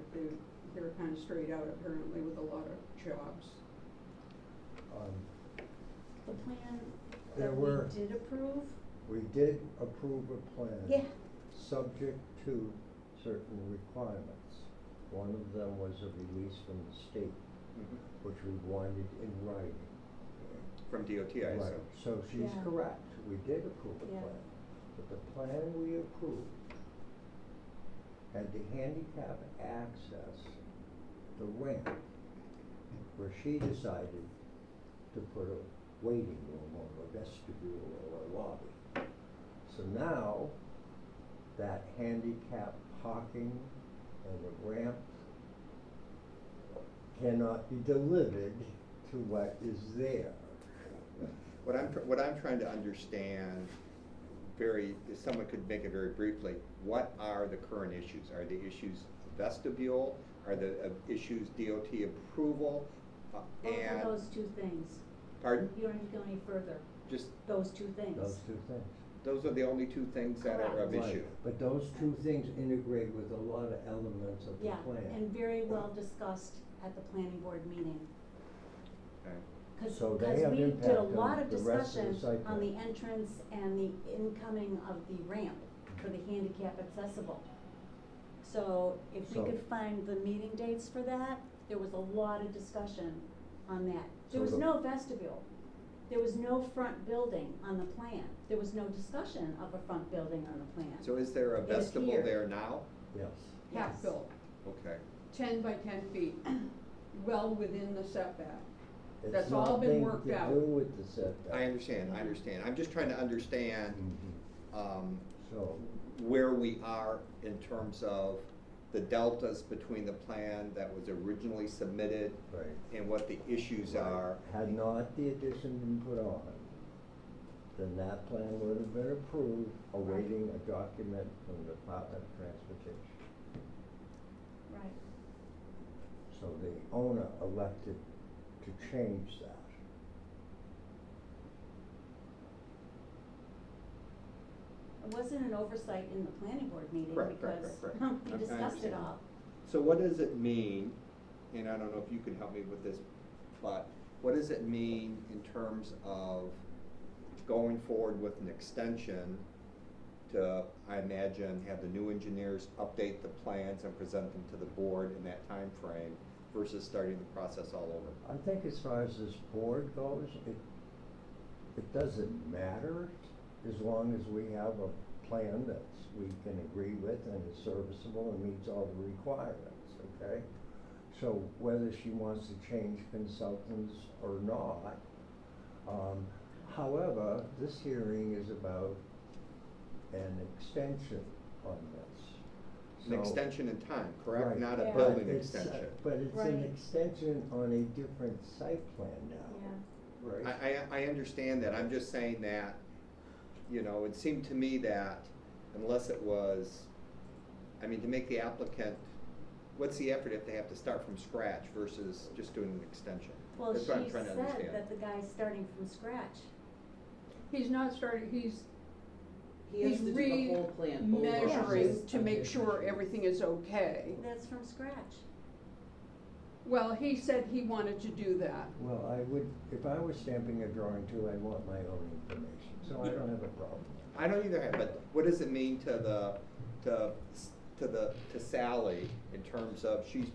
Speaker 6: kind of straight out apparently with a lot of jobs.
Speaker 3: The plan
Speaker 9: There
Speaker 3: that
Speaker 9: were-
Speaker 3: we did approve,
Speaker 9: We did approve a plan.
Speaker 3: Yeah.
Speaker 9: Subject to certain requirements. One of them was a release from the state, which we wanted in writing.
Speaker 2: From DOT, I
Speaker 9: Right,
Speaker 2: assume.
Speaker 9: so she's
Speaker 3: Yeah.
Speaker 9: correct, we did approve a
Speaker 3: Yeah.
Speaker 9: plan, but the plan we approved had the handicap access the ramp, where she decided to put a waiting room or a vestibule or a lobby. So now, that handicap parking and the ramp cannot be delivered to what is there.
Speaker 2: What I'm trying to understand, if someone could make it very briefly, what are the current issues? Are the issues vestibule? Are the issues DOT approval?
Speaker 3: both
Speaker 2: And,
Speaker 3: of those 2 things.
Speaker 2: pardon?
Speaker 3: You don't need to go any further,
Speaker 2: Just,
Speaker 3: those 2 things.
Speaker 9: Those 2 things.
Speaker 2: those are the only 2 things that are of
Speaker 9: Right,
Speaker 2: issue.
Speaker 9: but those 2 things integrate with a lot of elements of the
Speaker 3: Yeah,
Speaker 9: plan.
Speaker 3: and very well discussed at the planning board meeting.
Speaker 2: Okay.
Speaker 3: Cause,
Speaker 9: So they
Speaker 3: 'cause
Speaker 9: have
Speaker 3: we did
Speaker 9: impact
Speaker 3: a
Speaker 9: on
Speaker 3: lot of
Speaker 9: the rest of the
Speaker 3: discussion
Speaker 9: site
Speaker 3: on the
Speaker 9: plan.
Speaker 3: entrance and the incoming of the ramp for the handicap accessible. So if we
Speaker 9: So-
Speaker 3: could find the meeting dates for that, there was a lot of discussion on that. There
Speaker 9: So
Speaker 3: was
Speaker 9: the-
Speaker 3: no vestibule. There was no front building on the plan. There was no discussion of a front building on the plan.
Speaker 2: So is there a
Speaker 3: It is
Speaker 2: vestibule
Speaker 3: here.
Speaker 2: there now?
Speaker 9: Yes.
Speaker 6: Half
Speaker 3: Yes.
Speaker 6: built,
Speaker 2: Okay.
Speaker 6: 10 by 10 feet, well within the setback.
Speaker 9: It's
Speaker 6: That's all been
Speaker 9: nothing
Speaker 6: worked
Speaker 9: to
Speaker 6: out.
Speaker 9: do with the setback.
Speaker 2: I understand. I'm just trying to understand,
Speaker 9: Mhm. So,
Speaker 2: where we are in terms of the deltas between the plan that was originally submitted
Speaker 9: right.
Speaker 2: and what the issues are.
Speaker 9: Had not the addition been put on, then that plan would have been approved, awaiting a document from the Department of Transportation.
Speaker 3: Right.
Speaker 9: So the owner elected to change that.
Speaker 3: It wasn't an oversight in the planning board meeting
Speaker 2: Correct.
Speaker 3: because we
Speaker 2: I
Speaker 3: discussed it
Speaker 2: understand.
Speaker 3: all.
Speaker 2: So what does it mean, and I don't know if you can help me with this, but what does it mean in terms of going forward with an extension to, I imagine, have the new engineers update the plans and present them to the board in that time frame versus starting the process all over?
Speaker 9: I think as far as this board goes, it doesn't matter as long as we have a plan that we can agree with and is serviceable and meets all the requirements, okay? So whether she wants to change consultants or not, however, this hearing is about an extension on this.
Speaker 2: An
Speaker 9: So-
Speaker 2: extension in time, correct?
Speaker 9: Right.
Speaker 2: Not a
Speaker 3: Yeah.
Speaker 2: building
Speaker 9: It's,
Speaker 2: extension.
Speaker 9: But it's
Speaker 3: Right.
Speaker 9: an extension on a different site plan now.
Speaker 3: Yeah.
Speaker 9: Right?
Speaker 2: I understand that, I'm just saying that, it seemed to me that unless it was, to make the applicant, what's the effort if they have to start from scratch versus just doing an extension?
Speaker 3: Well,
Speaker 2: That's
Speaker 3: she
Speaker 2: what I'm trying to
Speaker 3: said
Speaker 2: understand.
Speaker 3: that the guy's starting from scratch.
Speaker 6: He's not starting, he's
Speaker 11: He has to do the whole plan over.
Speaker 6: measuring to make sure everything is okay.
Speaker 3: That's from scratch.
Speaker 6: Well, he said he wanted to do that.
Speaker 9: Well, I would, if I was stamping a drawing too, I'd want my own information, so I don't have a problem.
Speaker 2: I don't either have, but what does it mean to Sally in terms of she's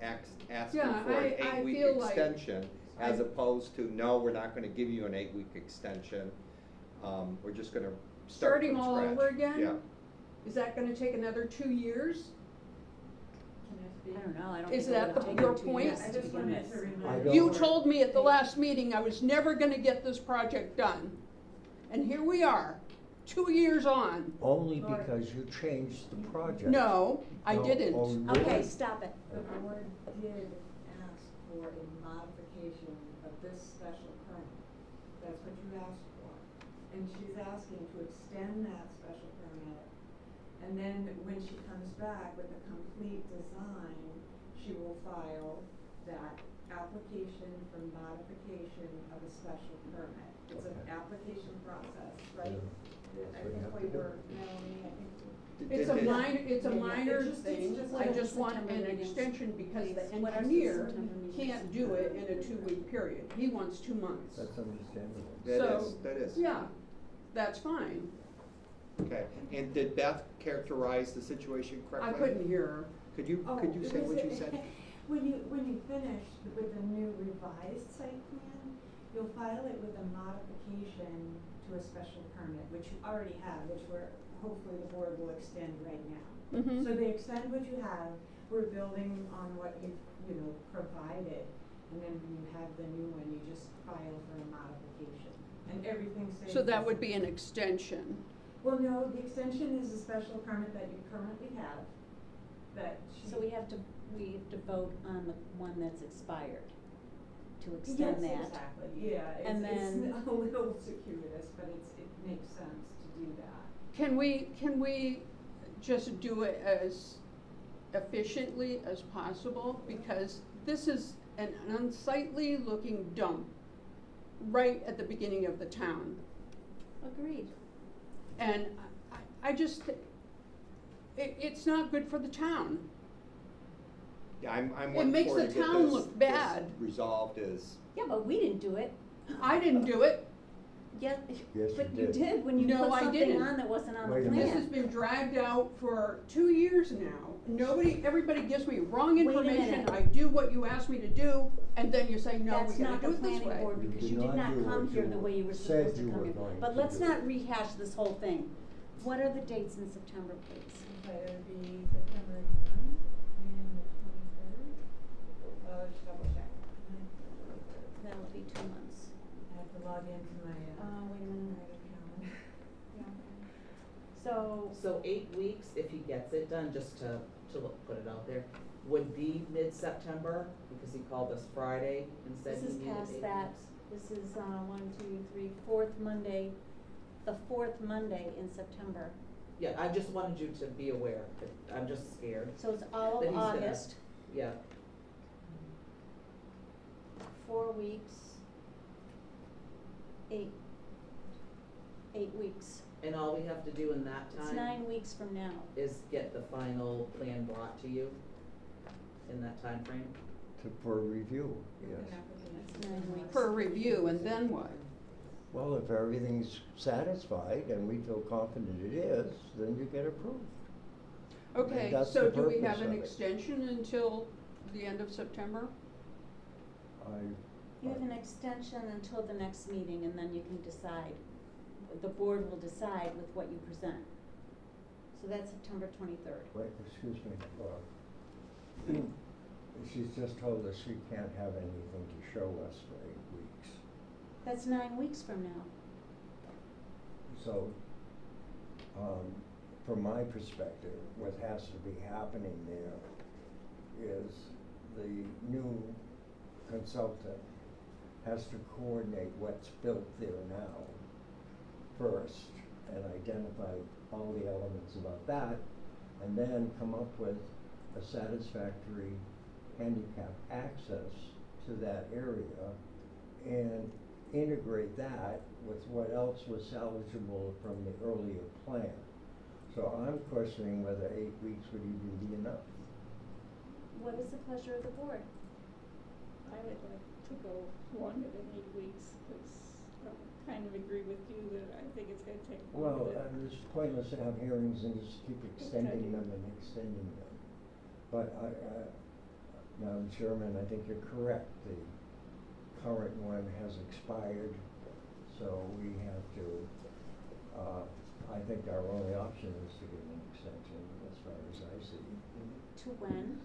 Speaker 2: asking
Speaker 6: Yeah,
Speaker 2: for an
Speaker 6: I
Speaker 2: 8-week
Speaker 6: feel like
Speaker 2: extension as
Speaker 6: I-
Speaker 2: opposed to, no, we're not gonna give you an 8-week extension. we're just gonna start
Speaker 6: Starting
Speaker 2: from
Speaker 6: all
Speaker 2: scratch.
Speaker 6: over again?
Speaker 2: Yeah.
Speaker 6: Is that gonna take another 2 years?
Speaker 4: Can I speak?
Speaker 3: I don't know, I don't
Speaker 6: Is
Speaker 3: think it
Speaker 6: that
Speaker 3: would have
Speaker 6: the-
Speaker 3: taken
Speaker 6: your
Speaker 3: 2
Speaker 6: point?
Speaker 3: years
Speaker 4: I
Speaker 3: to
Speaker 4: just
Speaker 3: begin
Speaker 4: wanted
Speaker 3: with.
Speaker 4: to remind.
Speaker 9: I
Speaker 4: the
Speaker 9: don't-
Speaker 6: You
Speaker 4: board-
Speaker 6: told me at the last meeting I was never gonna get this project done. And here we are, 2 years on.
Speaker 9: Only because you changed the project.
Speaker 6: No, I
Speaker 9: No,
Speaker 6: didn't.
Speaker 9: oh,
Speaker 3: Okay,
Speaker 9: really?
Speaker 3: stop it.
Speaker 13: The board did ask for a modification of this special permit. That's what you asked for. And she's asking to extend that special permit. And then when she comes back with a complete design, she will file that application for modification of a special permit. It's an
Speaker 9: Okay.
Speaker 13: application process, right?
Speaker 9: Yeah.
Speaker 13: I
Speaker 9: So you
Speaker 13: think
Speaker 9: have
Speaker 13: we
Speaker 9: to do
Speaker 13: were,
Speaker 9: it.
Speaker 13: Melanie, I think.
Speaker 6: It's a
Speaker 2: Did-
Speaker 6: minor, it's a
Speaker 13: Yeah, yeah,
Speaker 6: minor
Speaker 13: it's just-
Speaker 6: thing,
Speaker 13: it's
Speaker 6: I
Speaker 3: just-
Speaker 6: just want
Speaker 3: September
Speaker 6: an
Speaker 3: meetings.
Speaker 6: extension because the
Speaker 3: What are
Speaker 6: engineer
Speaker 3: September meetings?
Speaker 6: can't do it in a 2-week period. He wants 2 months.
Speaker 9: That's understandable.
Speaker 2: That is.
Speaker 6: Yeah, that's fine.
Speaker 2: Okay, and did Beth characterize the situation correctly?
Speaker 6: I couldn't hear her.
Speaker 2: Could you
Speaker 13: Oh,
Speaker 2: say
Speaker 13: it was
Speaker 2: what you
Speaker 13: a-
Speaker 2: said?
Speaker 13: When you finish with the new revised site plan, you'll file it with a modification to a special permit, which you already have, which hopefully the board will extend right now.
Speaker 6: Mhm.
Speaker 13: So they extend what you have, we're building on what you've, provided, and then when you have the new one, you just file for a modification, and everything stays.
Speaker 6: So that
Speaker 13: the
Speaker 6: would be
Speaker 13: same.
Speaker 6: an extension.
Speaker 13: Well, no, the extension is a special permit that you currently have, that she.
Speaker 3: So we have to vote on the one that's expired to extend that.
Speaker 13: Yes, exactly, yeah,
Speaker 3: And then-
Speaker 13: it's a little circuitous, but it makes sense to do that.
Speaker 6: Can we just do it as efficiently as possible? Because this is an unsightly looking dump right at the beginning of the town.
Speaker 3: Agreed.
Speaker 6: And I just, it's not good for the town.
Speaker 2: Yeah, I'm
Speaker 6: It
Speaker 2: looking
Speaker 6: makes
Speaker 2: forward
Speaker 6: the
Speaker 2: to get
Speaker 6: town
Speaker 2: this-
Speaker 6: look
Speaker 2: this
Speaker 6: bad.
Speaker 2: resolved as,
Speaker 3: Yeah, but we didn't do it.
Speaker 6: I didn't do it.
Speaker 3: Yeah,
Speaker 9: Yes,
Speaker 3: but
Speaker 9: you
Speaker 3: you
Speaker 9: did.
Speaker 3: did when you
Speaker 6: No,
Speaker 3: put
Speaker 6: I
Speaker 3: something
Speaker 6: didn't.
Speaker 3: on that wasn't on the
Speaker 9: Wait a
Speaker 3: plan.
Speaker 9: minute.
Speaker 6: This has been dragged out for 2 years now. Everybody gives me wrong
Speaker 3: Wait a
Speaker 6: information.
Speaker 3: minute.
Speaker 6: I do what you ask me to do, and then you say, no,
Speaker 3: That's
Speaker 6: we gotta
Speaker 3: not
Speaker 6: do
Speaker 3: the
Speaker 6: it this
Speaker 3: planning
Speaker 6: way.
Speaker 3: board
Speaker 9: You
Speaker 3: because
Speaker 9: did
Speaker 3: you did
Speaker 9: not
Speaker 3: not
Speaker 9: do
Speaker 3: come
Speaker 9: what
Speaker 3: here
Speaker 9: you
Speaker 3: the way you were
Speaker 9: said
Speaker 3: supposed to
Speaker 9: you
Speaker 3: come
Speaker 9: were
Speaker 3: here.
Speaker 9: going
Speaker 3: But
Speaker 9: to
Speaker 3: let's
Speaker 9: do.
Speaker 3: not rehash this whole thing. What are the dates in September, please?
Speaker 13: Okay, it would be September 9th and the 23rd. Just double check. 9th and 23rd.
Speaker 3: That would be 2 months.
Speaker 13: I have to log into my,
Speaker 3: Wait a minute.
Speaker 13: private calendar.
Speaker 3: So,
Speaker 11: 8 weeks, if he gets it done, just to put it out there, would be mid-September, because he called us Friday and said
Speaker 3: this
Speaker 11: he
Speaker 3: is
Speaker 11: needed 8
Speaker 3: past
Speaker 11: weeks.
Speaker 3: that. This is, 1, 2, 3, 4th Monday, the 4th Monday in September.
Speaker 11: Yeah, I just wanted you to be aware, that I'm just scared.
Speaker 3: So it's all
Speaker 11: That
Speaker 3: of
Speaker 11: he's gonna-
Speaker 3: August,
Speaker 11: Yeah,
Speaker 3: 4 weeks, 8 weeks.
Speaker 11: and all we have to do in that
Speaker 3: It's
Speaker 11: time
Speaker 3: 9 weeks from now.
Speaker 11: is get the final plan brought to you in that time frame.
Speaker 9: For review, yes.
Speaker 3: It's 9 weeks.
Speaker 6: For a review, and then what?
Speaker 9: Well, if everything's satisfied and we feel confident it is, then you get approved.
Speaker 6: Okay,
Speaker 9: that's
Speaker 6: so
Speaker 9: the
Speaker 6: do we
Speaker 9: purpose
Speaker 6: have an
Speaker 9: of it.
Speaker 6: extension until the end of September?
Speaker 3: You have an extension until the next meeting and then you can decide. The board will decide with what you present. So that's September 23rd.
Speaker 9: Wait, excuse me, Laura. She's just told us she can't have anything to show us for 8 weeks.
Speaker 3: That's 9 weeks from now.
Speaker 9: So, from my perspective, what has to be happening there is the new consultant has to coordinate what's built there now first and identify all the elements about that, and then come up with a satisfactory handicap access to that area and integrate that with what else was salvageable from the earlier plan. So I'm questioning whether 8 weeks would even be enough.
Speaker 3: What is the pleasure of the board?
Speaker 1: I would like to go longer than 8 weeks, because I kind of agree with you that I think it's gonna take
Speaker 9: Well,
Speaker 1: longer than.
Speaker 9: it's pointless to have hearings and just keep extending them and extending them. But Madam Chairman, I think you're correct. The current one has expired, so we have to I think our only option is to give an extension, as far as I see.
Speaker 3: To when?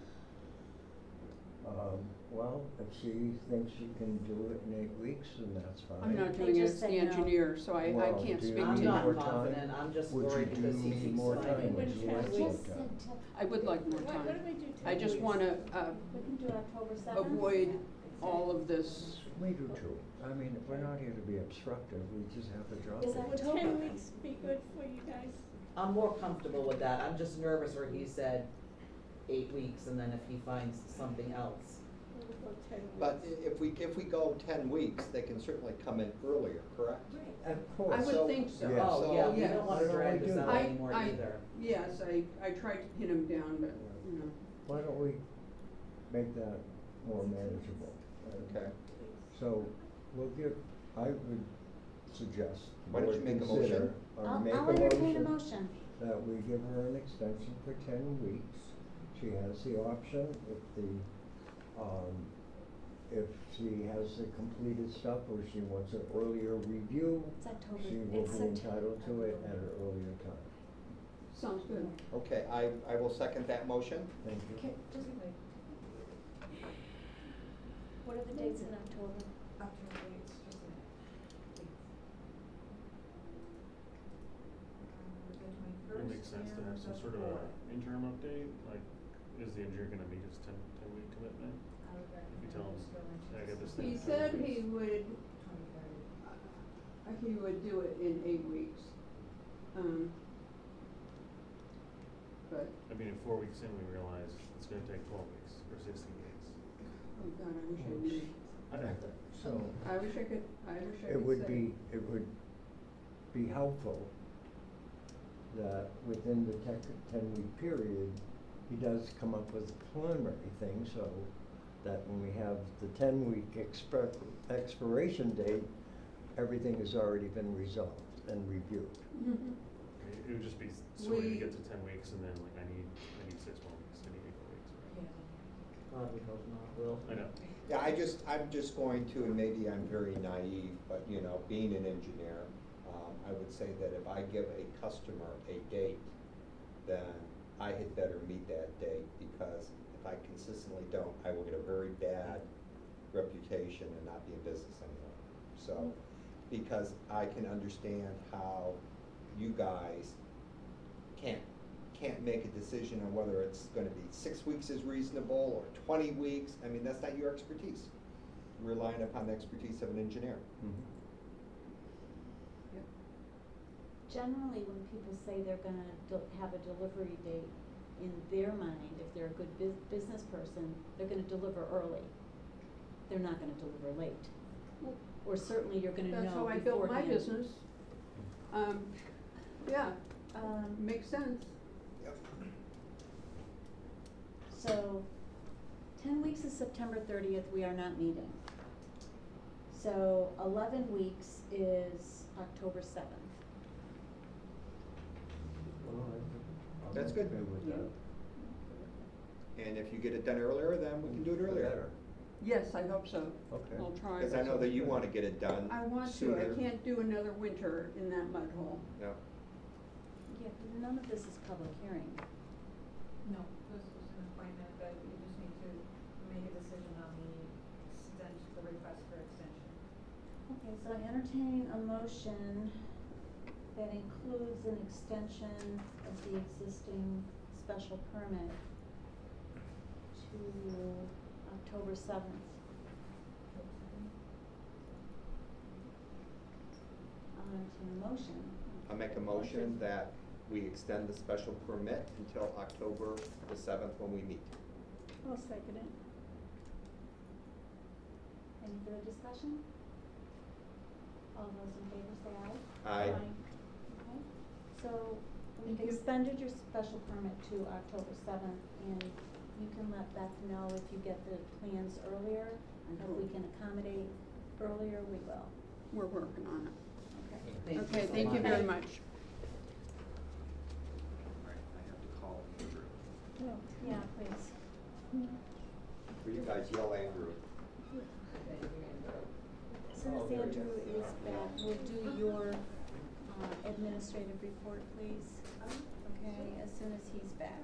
Speaker 9: Well, if she thinks she can do it in 8 weeks, then that's fine.
Speaker 6: I'm not
Speaker 3: They
Speaker 6: doing it
Speaker 3: just
Speaker 6: as the
Speaker 3: said no.
Speaker 6: engineer, so I
Speaker 9: Well,
Speaker 6: can't
Speaker 9: do you
Speaker 6: speak
Speaker 11: I'm
Speaker 6: to
Speaker 9: need
Speaker 11: not
Speaker 9: more
Speaker 6: you.
Speaker 9: time?
Speaker 11: confident, I'm just
Speaker 9: Would you
Speaker 11: worried
Speaker 9: do
Speaker 11: because he
Speaker 9: need
Speaker 11: keeps
Speaker 9: more
Speaker 11: signing.
Speaker 9: time? Would you like more
Speaker 3: Just
Speaker 9: time?
Speaker 3: said
Speaker 6: I would like more
Speaker 1: Why
Speaker 6: time.
Speaker 1: don't we do 10
Speaker 6: I just
Speaker 1: weeks?
Speaker 6: wanna,
Speaker 3: we can do October 7th?
Speaker 6: avoid all of this.
Speaker 9: We do too. I mean, we're not here to be obstructive, we just have to drop
Speaker 3: Is
Speaker 9: it.
Speaker 3: that
Speaker 1: Would
Speaker 3: October?
Speaker 1: 10 weeks be good for you guys?
Speaker 11: I'm more comfortable with that, I'm just nervous where he said 8 weeks, and then if he finds something else.
Speaker 1: We'll go 10 weeks.
Speaker 2: But if we go 10 weeks, they can certainly come in earlier, correct?
Speaker 9: Of course.
Speaker 6: I would think so.
Speaker 9: Yeah.
Speaker 11: Oh, yeah, we
Speaker 6: Yes.
Speaker 11: don't wanna
Speaker 9: Why don't
Speaker 11: drag
Speaker 9: we
Speaker 11: this
Speaker 9: do
Speaker 11: out
Speaker 9: that?
Speaker 11: anymore either.
Speaker 6: Yes, I tried to pin him down, but, you know.
Speaker 9: Why don't we make that more manageable?
Speaker 2: Okay.
Speaker 9: So, we'll give, I would suggest.
Speaker 2: Why don't you make a motion?
Speaker 3: I'll entertain a motion.
Speaker 9: That we give her an extension for 10 weeks. She has the option if she has the completed stuff or she wants an earlier review,
Speaker 3: It's October.
Speaker 9: she will
Speaker 3: It's
Speaker 9: be entitled to it at an earlier time.
Speaker 6: Sounds good.
Speaker 2: Okay, I will second that motion.
Speaker 9: Thank you.
Speaker 3: Okay, just wait. What are the dates in October?
Speaker 13: October 8th, just a minute. The 21st
Speaker 10: It makes sense to have
Speaker 13: and
Speaker 10: some
Speaker 13: the
Speaker 10: sort of
Speaker 13: 4th.
Speaker 10: a interim update, like, is the engineer gonna meet his 10-week commitment?
Speaker 13: I would
Speaker 10: If you
Speaker 13: recommend
Speaker 10: tell him,
Speaker 13: just going to
Speaker 10: I got this
Speaker 13: the
Speaker 10: thing
Speaker 6: He
Speaker 10: in 10
Speaker 6: said
Speaker 10: weeks.
Speaker 6: he would do it in 8 weeks. But,
Speaker 10: I mean, in 4 weeks in, we realize it's gonna take 12 weeks or 16 weeks.
Speaker 6: oh God, I wish I knew.
Speaker 9: So,
Speaker 6: I wish I could say.
Speaker 9: it would be helpful that within the 10-week period, he does come up with a preliminary thing, so that when we have the 10-week expiration date, everything has already been resolved and reviewed.
Speaker 6: Mhm.
Speaker 10: It would just be silly to
Speaker 6: We-
Speaker 10: get to 10 weeks and then like, I need 6 more weeks, I need 8 more weeks, right?
Speaker 11: God, we hope not, Will.
Speaker 10: I know.
Speaker 2: Yeah, I'm just going to, and maybe I'm very naive, but you know, being an engineer, I would say that if I give a customer a date, then I had better meet that date, because if I consistently don't, I will get a very bad reputation and not be in business anymore. So, because I can understand how you guys can't make a decision on whether it's gonna be 6 weeks is reasonable or 20 weeks. I mean, that's not your expertise. You're relying upon the expertise of an engineer.
Speaker 6: Yep.
Speaker 3: Generally, when people say they're gonna have a delivery date, in their mind, if they're a good business person, they're gonna deliver early. They're not gonna deliver late. Or certainly you're gonna know
Speaker 6: That's how I
Speaker 3: beforehand.
Speaker 6: built my business. Yeah, makes sense.
Speaker 3: So, 10 weeks is September 30th, we are not meeting. So, 11 weeks is October 7th.
Speaker 2: That's good.
Speaker 9: Okay with that.
Speaker 2: And if you get it done earlier, then we can do it earlier.
Speaker 9: Better.
Speaker 6: Yes, I hope so.
Speaker 9: Okay.
Speaker 6: I'll try.
Speaker 2: Because I know that you want to get it done
Speaker 6: I want to,
Speaker 2: sooner.
Speaker 6: I can't do another winter in that mud hole.
Speaker 2: Yeah.
Speaker 3: Yeah, but none of this is public hearing.
Speaker 13: No, this was an appointment, but you just need to make a decision on the request for extension.
Speaker 3: Okay, so I entertain a motion that includes an extension of the existing special permit to October 7th. I'll entertain a motion.
Speaker 2: I'll make a motion that we extend the special permit until October the 7th when we meet.
Speaker 1: I'll second it.
Speaker 3: Any further discussion? All those in favor say aye.
Speaker 2: Aye.
Speaker 3: Okay, so we've
Speaker 6: Thank you.
Speaker 3: extended your special permit to October 7th, and you can let Beth know if you get the plans earlier. If we can accommodate earlier, we will.
Speaker 6: We're working on it.
Speaker 3: Okay.
Speaker 6: Okay, thank you very much.
Speaker 2: All right, I have to call Andrew.
Speaker 1: No.
Speaker 3: Yeah, please.
Speaker 2: Will you guys yell Andrew?
Speaker 3: As soon as Andrew is back, we'll do your administrative report, please? Okay, as soon as he's back.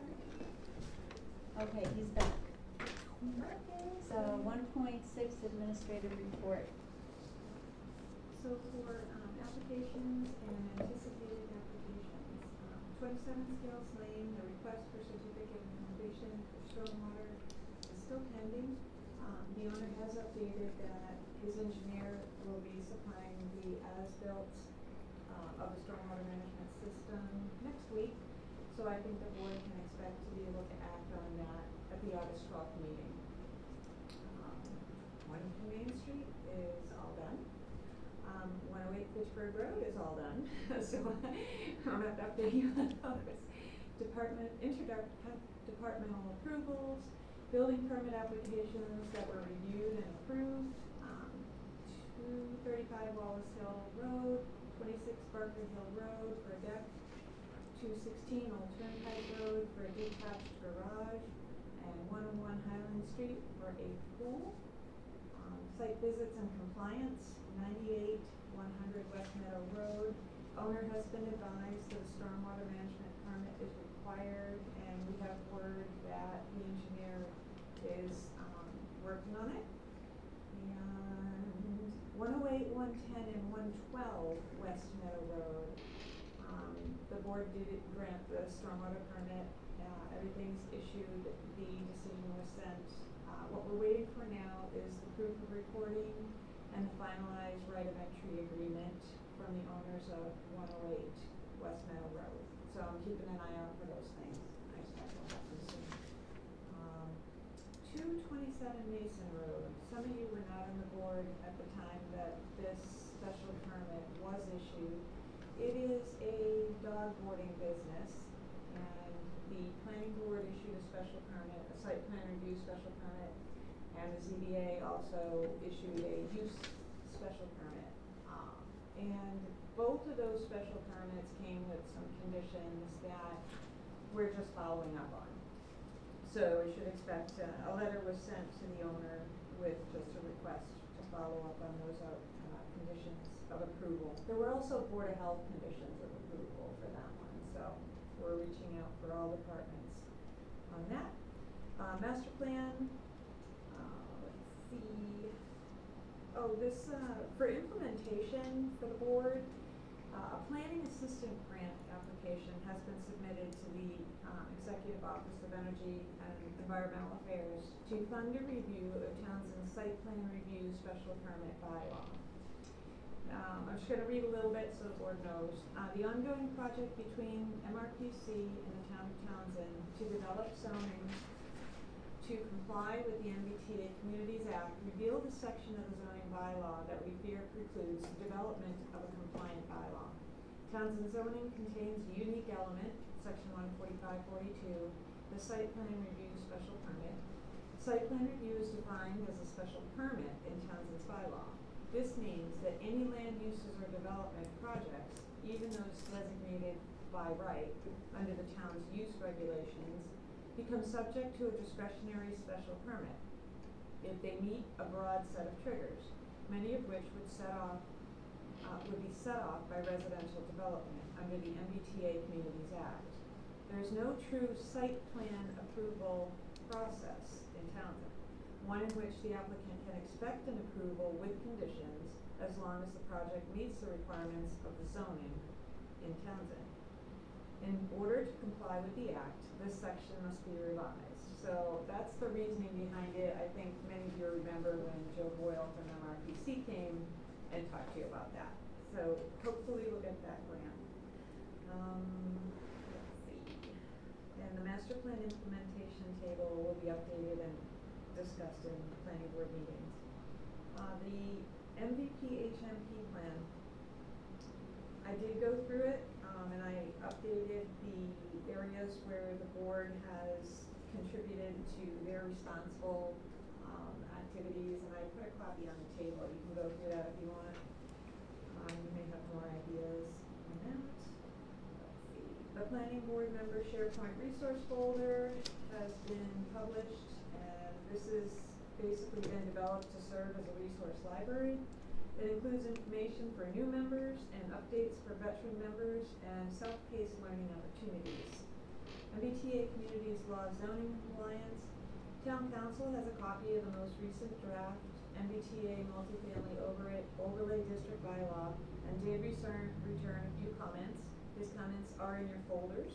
Speaker 3: Okay, he's back. So 1.6 administrative report.
Speaker 13: So for, applications and anticipated applications, 27 Scales Lane, the request for certificate of completion for stormwater is still pending. The owner has updated that his engineer will be supplying the as-built, of the stormwater management system next week. So I think the board can expect to be able to act on that at the August 12th meeting. 1 Main Street is all done. 108 Fitchburg Road is all done, so I don't have to update you on those. Departmental approvals, building permit applications that were reviewed and approved. 235 Wallace Hill Road, 26 Barker Hill Road for a deck, 216 Old Turnpike Road for a detached garage, and 101 Highland Street for a pool. Site visits and compliance, 98 100 West Meadow Road. Owner has been advised that a stormwater management permit is required, and we have word that the engineer is working on it. And 108, 110, and 112 West Meadow Road. The board did grant the stormwater permit. Everything's issued. The decision was sent. What we're waiting for now is the proof of recording and the finalized right of entry agreement from the owners of 108 West Meadow Road. So I'm keeping an eye out for those things. I expect will happen soon. 227 Mason Road. Some of you were not on the board at the time that this special permit was issued. It is a dog boarding business, and the planning board issued a special permit, a site plan review special permit, and the ZBA also issued a use special permit. And both of those special permits came with some conditions that we're just following up on. So we should expect, a letter was sent to the owner with just a request to follow up on those conditions of approval. There were also Board of Health conditions of approval for that one, so we're reaching out for all departments on that. Master plan, let's see. Oh, this, for implementation for the board, a planning assistant grant application has been submitted to the Executive Office of Energy and Environmental Affairs to fund a review of Townsend's site plan review special permit bylaw. I'm just going to read a little bit so the board knows. The ongoing project between MRPC and the town of Townsend to develop zoning to comply with the MBTA Communities Act revealed a section of the zoning bylaw that we fear precludes the development of a compliant bylaw. Townsend zoning contains a unique element, section 14542, the site plan review special permit. Site plan review is defined as a special permit in Townsend's bylaw. This means that any land uses or development projects, even those designated by right under the town's use regulations, become subject to a discretionary special permit if they meet a broad set of triggers, many of which would be set off by residential development under the MBTA Communities Act. There is no true site plan approval process in Townsend, one in which the applicant can expect an approval with conditions as long as the project meets the requirements of the zoning in Townsend. In order to comply with the act, this section must be revised. So that's the reasoning behind it. I think many of you remember when Joe Boyle from MRPC came and talked to you about that. So hopefully we'll get that grant. Let's see. And the master plan implementation table will be updated and discussed in planning board meetings. The MVP HMP plan, I did go through it, and I updated the areas where the board has contributed to their responsible activities, and I put a copy on the table. You can go through that if you want. You may have more ideas on that. Let's see. The planning board member SharePoint resource folder has been published, and this has basically been developed to serve as a resource library.
Speaker 4: It includes information for new members and updates for veteran members and self-paced learning opportunities. MBTA Communities Law Zoning Compliance. Town Council has a copy of the most recent draft MBTA Multifamily Overlay District Bylaw and did return a few comments. His comments are in your folders.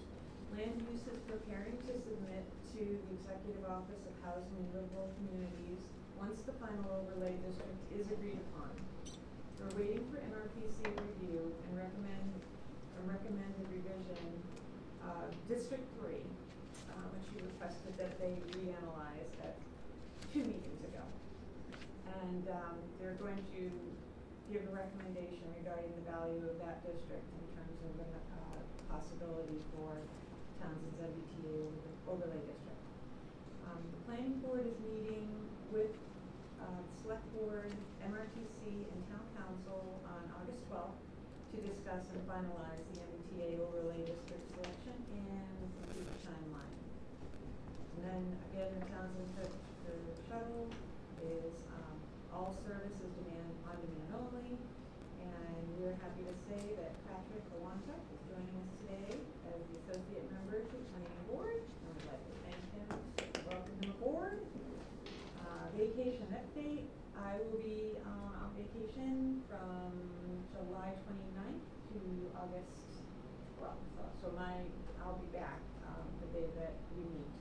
Speaker 4: Land Use is preparing to submit to the Executive Office of Housing and Livable Communities once the final overlay district is agreed upon. We're waiting for NRPC review and recommended revision, District 3, which you requested that they reanalyze at 2 meetings ago. And they're going to give a recommendation regarding the value of that district in terms of the possibility for Townsend's MBTA overlay district. The planning board is meeting with select board, MRTC, and town council on August 12th to discuss and finalize the MBTA overlay district selection and complete timeline. And then again, the Townsend the shuttle is all services on demand only, and we're happy to say that Patrick Lawanta is joining us today as the associate member to the planning board, and we'd like to thank him, welcome him aboard. Vacation update, I will be on vacation from July 29th to August 12th, so I'll be back the day that we meet,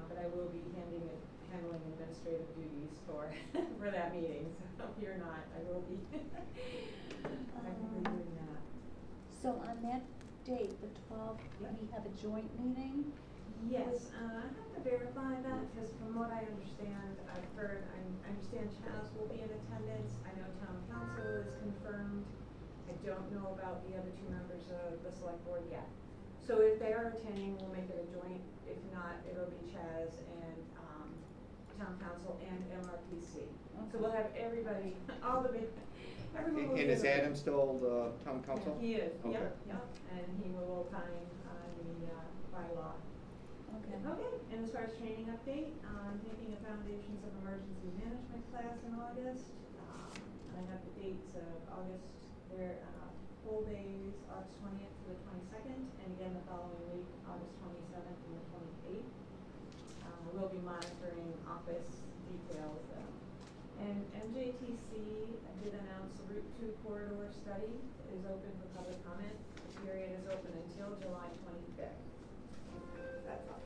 Speaker 4: but I will be handling administrative duties for for that meeting, so if you're not, I will be actively doing that.
Speaker 3: So on that date, the 12th,
Speaker 4: Yep.
Speaker 3: we have a joint meeting?
Speaker 4: Yes, I have to verify that, because from what I understand, I understand Chaz will be in attendance, I know town council is confirmed, I don't know about the other 2 members of the select board yet. So if they are attending, we'll make it a joint, if not, it'll be Chaz and, town council and MRPC. So we'll have everybody, everyone will be
Speaker 2: And is
Speaker 4: there.
Speaker 2: Adam still the town council?
Speaker 4: He is,
Speaker 2: Okay.
Speaker 4: yep, and he will opine on the, bylaw.
Speaker 3: Okay.
Speaker 4: Okay, and as far as training update, taking a Foundations of Emergency Management class in August. I have the dates of August, they're, full days, August 20th to the 22nd, and again the following week, August 27th and the 28th. We'll be monitoring office details. And MJTC did announce the Route 2 corridor study is open for public comment. The period is open until July 25th. That's all.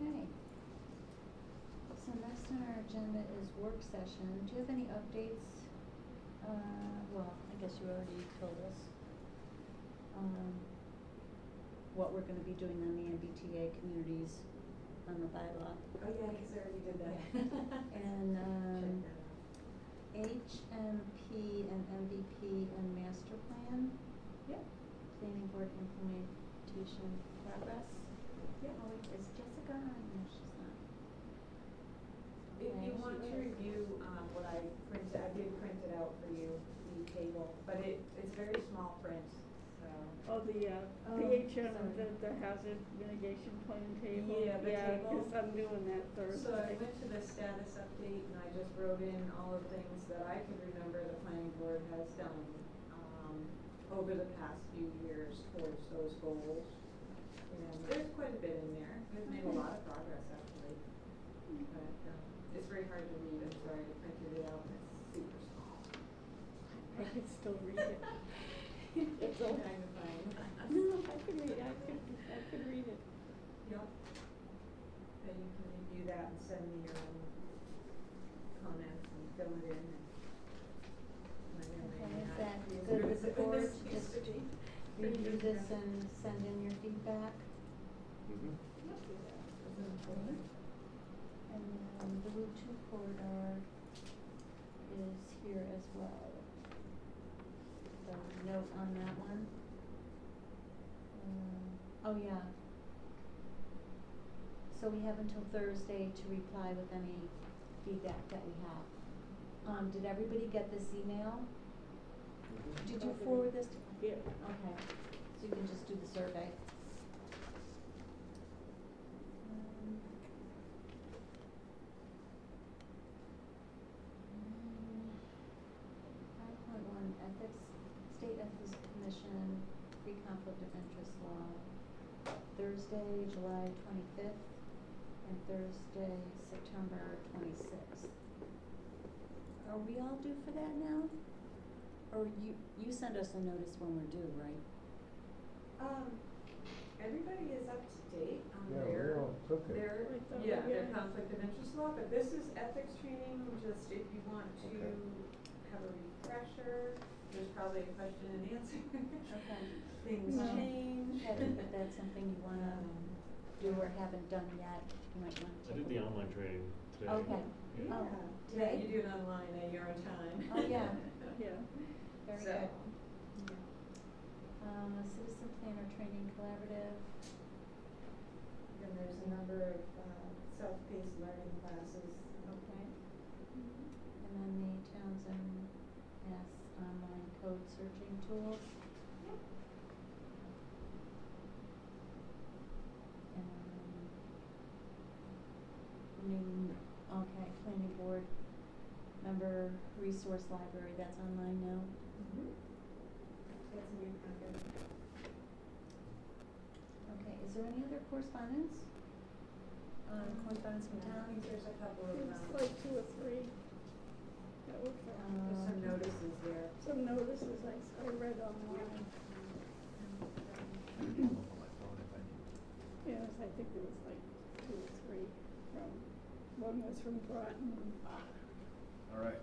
Speaker 3: Okay. So next on our agenda is work session. Do you have any updates? Well, I guess you already told us. What we're gonna be doing on the MBTA communities on the bylaw.
Speaker 4: Oh yeah, I guess I already did that.
Speaker 3: And,
Speaker 4: Check that out.
Speaker 3: HMP and MVP and master plan,
Speaker 4: Yep.
Speaker 3: planning board implementation progress.
Speaker 4: Yep.
Speaker 3: Oh, wait, is Jessica on? No, she's not.
Speaker 4: If
Speaker 3: Yeah,
Speaker 4: you
Speaker 3: she
Speaker 4: want to
Speaker 3: is.
Speaker 4: review, what I printed, I did print it out for you, the table, but it's very small print, so.
Speaker 1: Oh, the
Speaker 4: Oh,
Speaker 1: HM,
Speaker 4: sorry.
Speaker 1: the hazard mitigation plan table?
Speaker 4: Yeah, the table.
Speaker 1: Yeah, 'cause I'm doing that Thursday.
Speaker 4: So I went to the status update and I just wrote in all of the things that I could remember the planning board has done, over the past few years towards those goals. And there's quite a bit in there, we've made a lot of progress actually, but, it's very hard to read, I'm sorry, I printed it out and it's super small.
Speaker 1: I can still read it.
Speaker 4: It's all magnifying.
Speaker 1: No, I can read it, I can read it.
Speaker 4: Yep. Then you can review that and send me your own comments and fill it in.
Speaker 3: Okay, is that good with the board? Just review this and send in your feedback?
Speaker 2: Mhm.
Speaker 3: Okay. And then the Route 2 corridor is here as well. So note on that one. Oh yeah. So we have until Thursday to reply with any feedback that we have. Did everybody get this email? Did you forward this to?
Speaker 1: Yeah.
Speaker 3: Okay, so you can just do the survey. conflict of interest law, Thursday, July 25th, and Thursday, September 26th. Are we all due for that now? Or you send us a notice when we're due, right?
Speaker 4: Everybody is up to date on
Speaker 9: Yeah,
Speaker 4: their,
Speaker 9: we all took it.
Speaker 4: their,
Speaker 1: I thought
Speaker 4: yeah,
Speaker 1: we
Speaker 4: their
Speaker 1: did.
Speaker 4: conflict of interest law, but this is ethics training, just if you want to
Speaker 9: Okay.
Speaker 4: have a refresher, there's probably a question and answer.
Speaker 3: Okay.
Speaker 4: Things
Speaker 1: No.
Speaker 4: change.
Speaker 3: If that's something you wanna do or haven't done yet, you might wanna
Speaker 10: I
Speaker 3: take
Speaker 10: did
Speaker 3: a
Speaker 10: the
Speaker 3: look.
Speaker 10: online training today.
Speaker 3: Okay.
Speaker 10: Yeah.
Speaker 3: Oh,
Speaker 4: Yeah,
Speaker 3: today?
Speaker 4: you do it online at your own time.
Speaker 3: Oh, yeah.
Speaker 1: Yeah.
Speaker 3: Very
Speaker 4: So,
Speaker 3: good.
Speaker 4: yeah.
Speaker 3: Citizen Planner Training Collaborative.
Speaker 13: Then there's a number of, self-paced learning classes.
Speaker 3: Okay. And then the Townsend online code searching tools. Okay, planning board member resource library, that's online now.
Speaker 13: That's in your packet.
Speaker 3: Okay, is there any other correspondence? Correspondence from
Speaker 13: I
Speaker 3: town?
Speaker 13: think there's a couple of,
Speaker 1: It's like 2 or 3 that were from,
Speaker 13: there's some notices there.
Speaker 1: some notices I read online. Yes, I think there was like 2 or 3 from, one was from Groton.
Speaker 14: All right.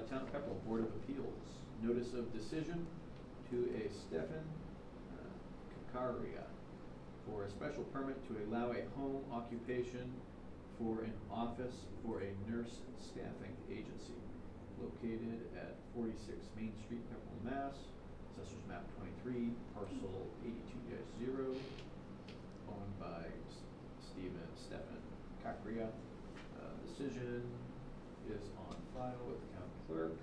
Speaker 14: Town of Pepperell Board of Appeals, notice of decision to a Stefan Kakaria for a special permit to allow a home occupation for an office for a nurse staffing agency located at 46 Main Street, Pepperell, Mass. Assessors map 23, parcel 82-0, owned by Stefan Kakaria. Decision is on file with the county clerk.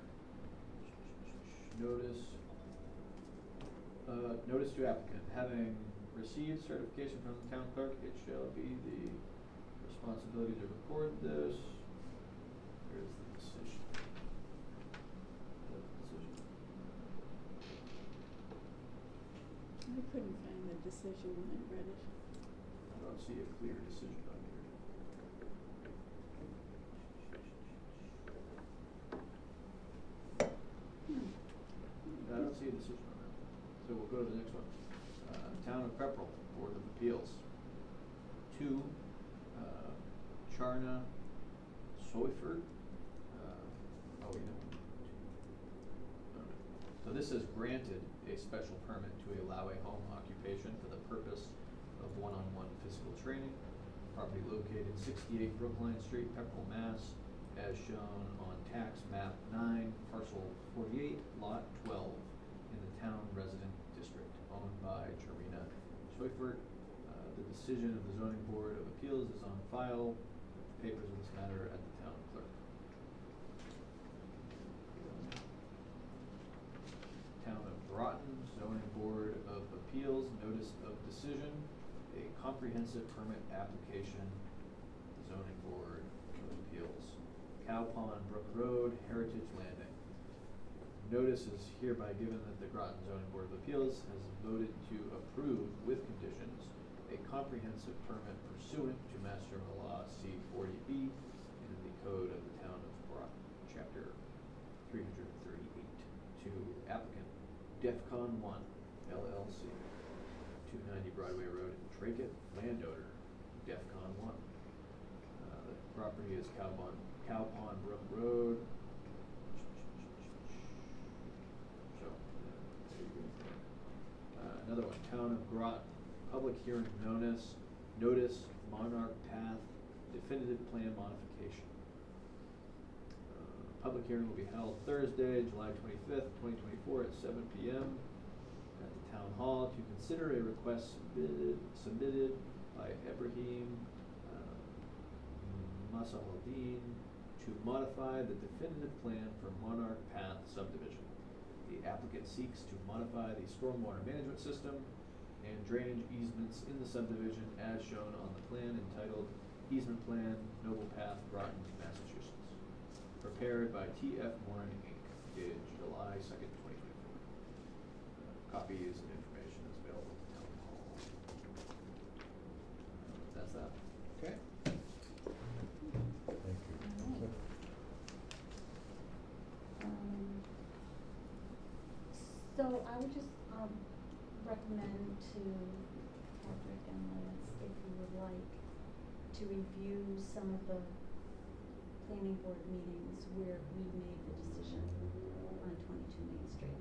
Speaker 14: Notice to applicant, having received certification from the town clerk, it shall be the responsibility to record this. Here's the decision.
Speaker 1: I couldn't find the decision when I read it.
Speaker 14: I don't see a clear decision on here. I don't see a decision on that. So we'll go to the next one. Town of Pepperell, Board of Appeals. 2, Charna Soifert. So this is granted a special permit to allow a home occupation for the purpose of one-on-one physical training. Property located 68 Brookline Street, Pepperell, Mass, as shown on tax map 9, parcel 48, lot 12, in the town resident district, owned by Charina Soifert. The decision of the zoning board of appeals is on file, papers of this matter at the town clerk. Town of Groton Zoning Board of Appeals, notice of decision, a comprehensive permit application, zoning board of appeals. Cow Pond Brook Road, Heritage Landing. Notice is hereby given that the Groton Zoning Board of Appeals has voted to approve with conditions a comprehensive permit pursuant to Mass General Law C-40B and the Code of the Town of Groton, Chapter 338, to applicant Defcon 1 LLC, 290 Broadway Road, Dracut, landowner Defcon 1. The property is Cow Pond Brook Road. So, there you go. Another one, Town of Groton, public hearing notice, Monarch Path, definitive plan modification. Public hearing will be held Thursday, July 25th, 2024 at 7 p.m. at the Town Hall to consider a request submitted by Ibrahim Masahaldin to modify the definitive plan for Monarch Path subdivision. The applicant seeks to modify the stormwater management system and drainage easements in the subdivision as shown on the plan entitled Easement Plan, Noble Path, Groton, Massachusetts. Prepared by T.F. Moran, Inc., dated July 2nd, 2024. copies of information is available at the town hall. That's that.
Speaker 2: Okay.
Speaker 9: Thank you.
Speaker 3: Alright. So I would just, recommend to Patrick and Lance, if you would like, to review some of the planning board meetings where we made the decision on 22 Main Street.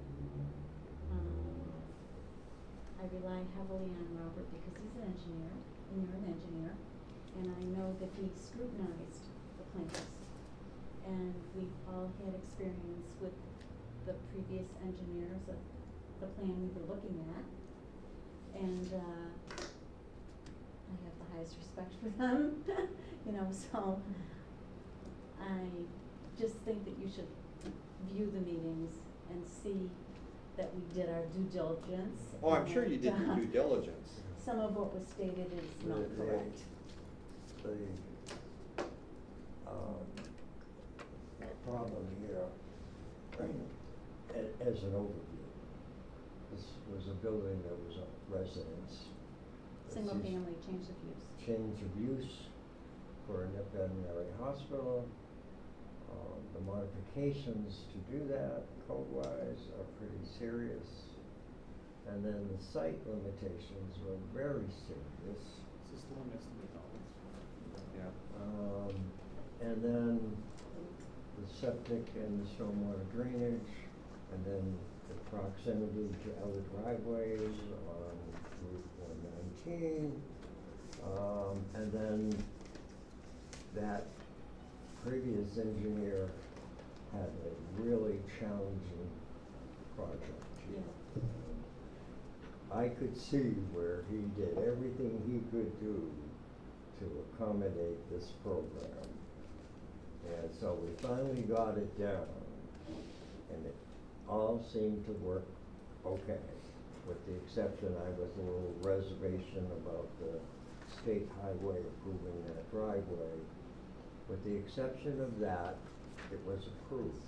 Speaker 3: I rely heavily on Robert because he's an engineer, and you're an engineer, and I know that he scrutinized the plans. And we've all had experience with the previous engineers of the plan we were looking at. And, I have the highest respect for them, you know, so I just think that you should view the meetings and see that we did our due diligence.
Speaker 2: Oh, I'm sure you did your
Speaker 3: and,
Speaker 2: due diligence.
Speaker 3: Some of what was stated is not
Speaker 9: The-
Speaker 3: correct.
Speaker 9: The problem here, as an overview, this was a building that was a residence.
Speaker 3: Single family, change of use.
Speaker 9: Change of use for a veterinary hospital. The modifications to do that code-wise are pretty serious. And then the site limitations were very serious.
Speaker 5: Is this the one next to McDonald's?
Speaker 2: Yeah.
Speaker 9: And then the septic and the stormwater drainage, and then the proximity to other driveways on Route 119. And then that previous engineer had a really challenging project.
Speaker 3: Yeah.
Speaker 9: I could see where he did everything he could do to accommodate this program. And so we finally got it down, and it all seemed to work okay, with the exception I was a little reservation about the state highway approving that driveway. With the exception of that, it was approved.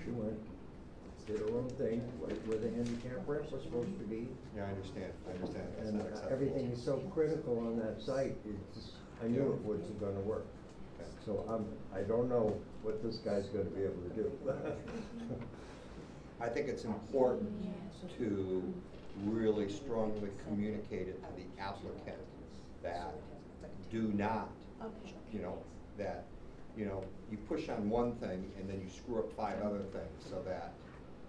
Speaker 9: She went, did her own thing, where the handicap ramp was supposed to be.
Speaker 2: Yeah, I understand, It's
Speaker 9: And
Speaker 2: not acceptable.
Speaker 9: everything is so critical on that site, I knew it wasn't gonna work.
Speaker 2: Okay.
Speaker 9: So I don't know what this guy's gonna be able to do.
Speaker 2: I think it's important to really strongly communicate it to the applicant that do not,
Speaker 3: Okay.
Speaker 2: you know, that, you know, you push on one thing and then you screw up 5 other things, so that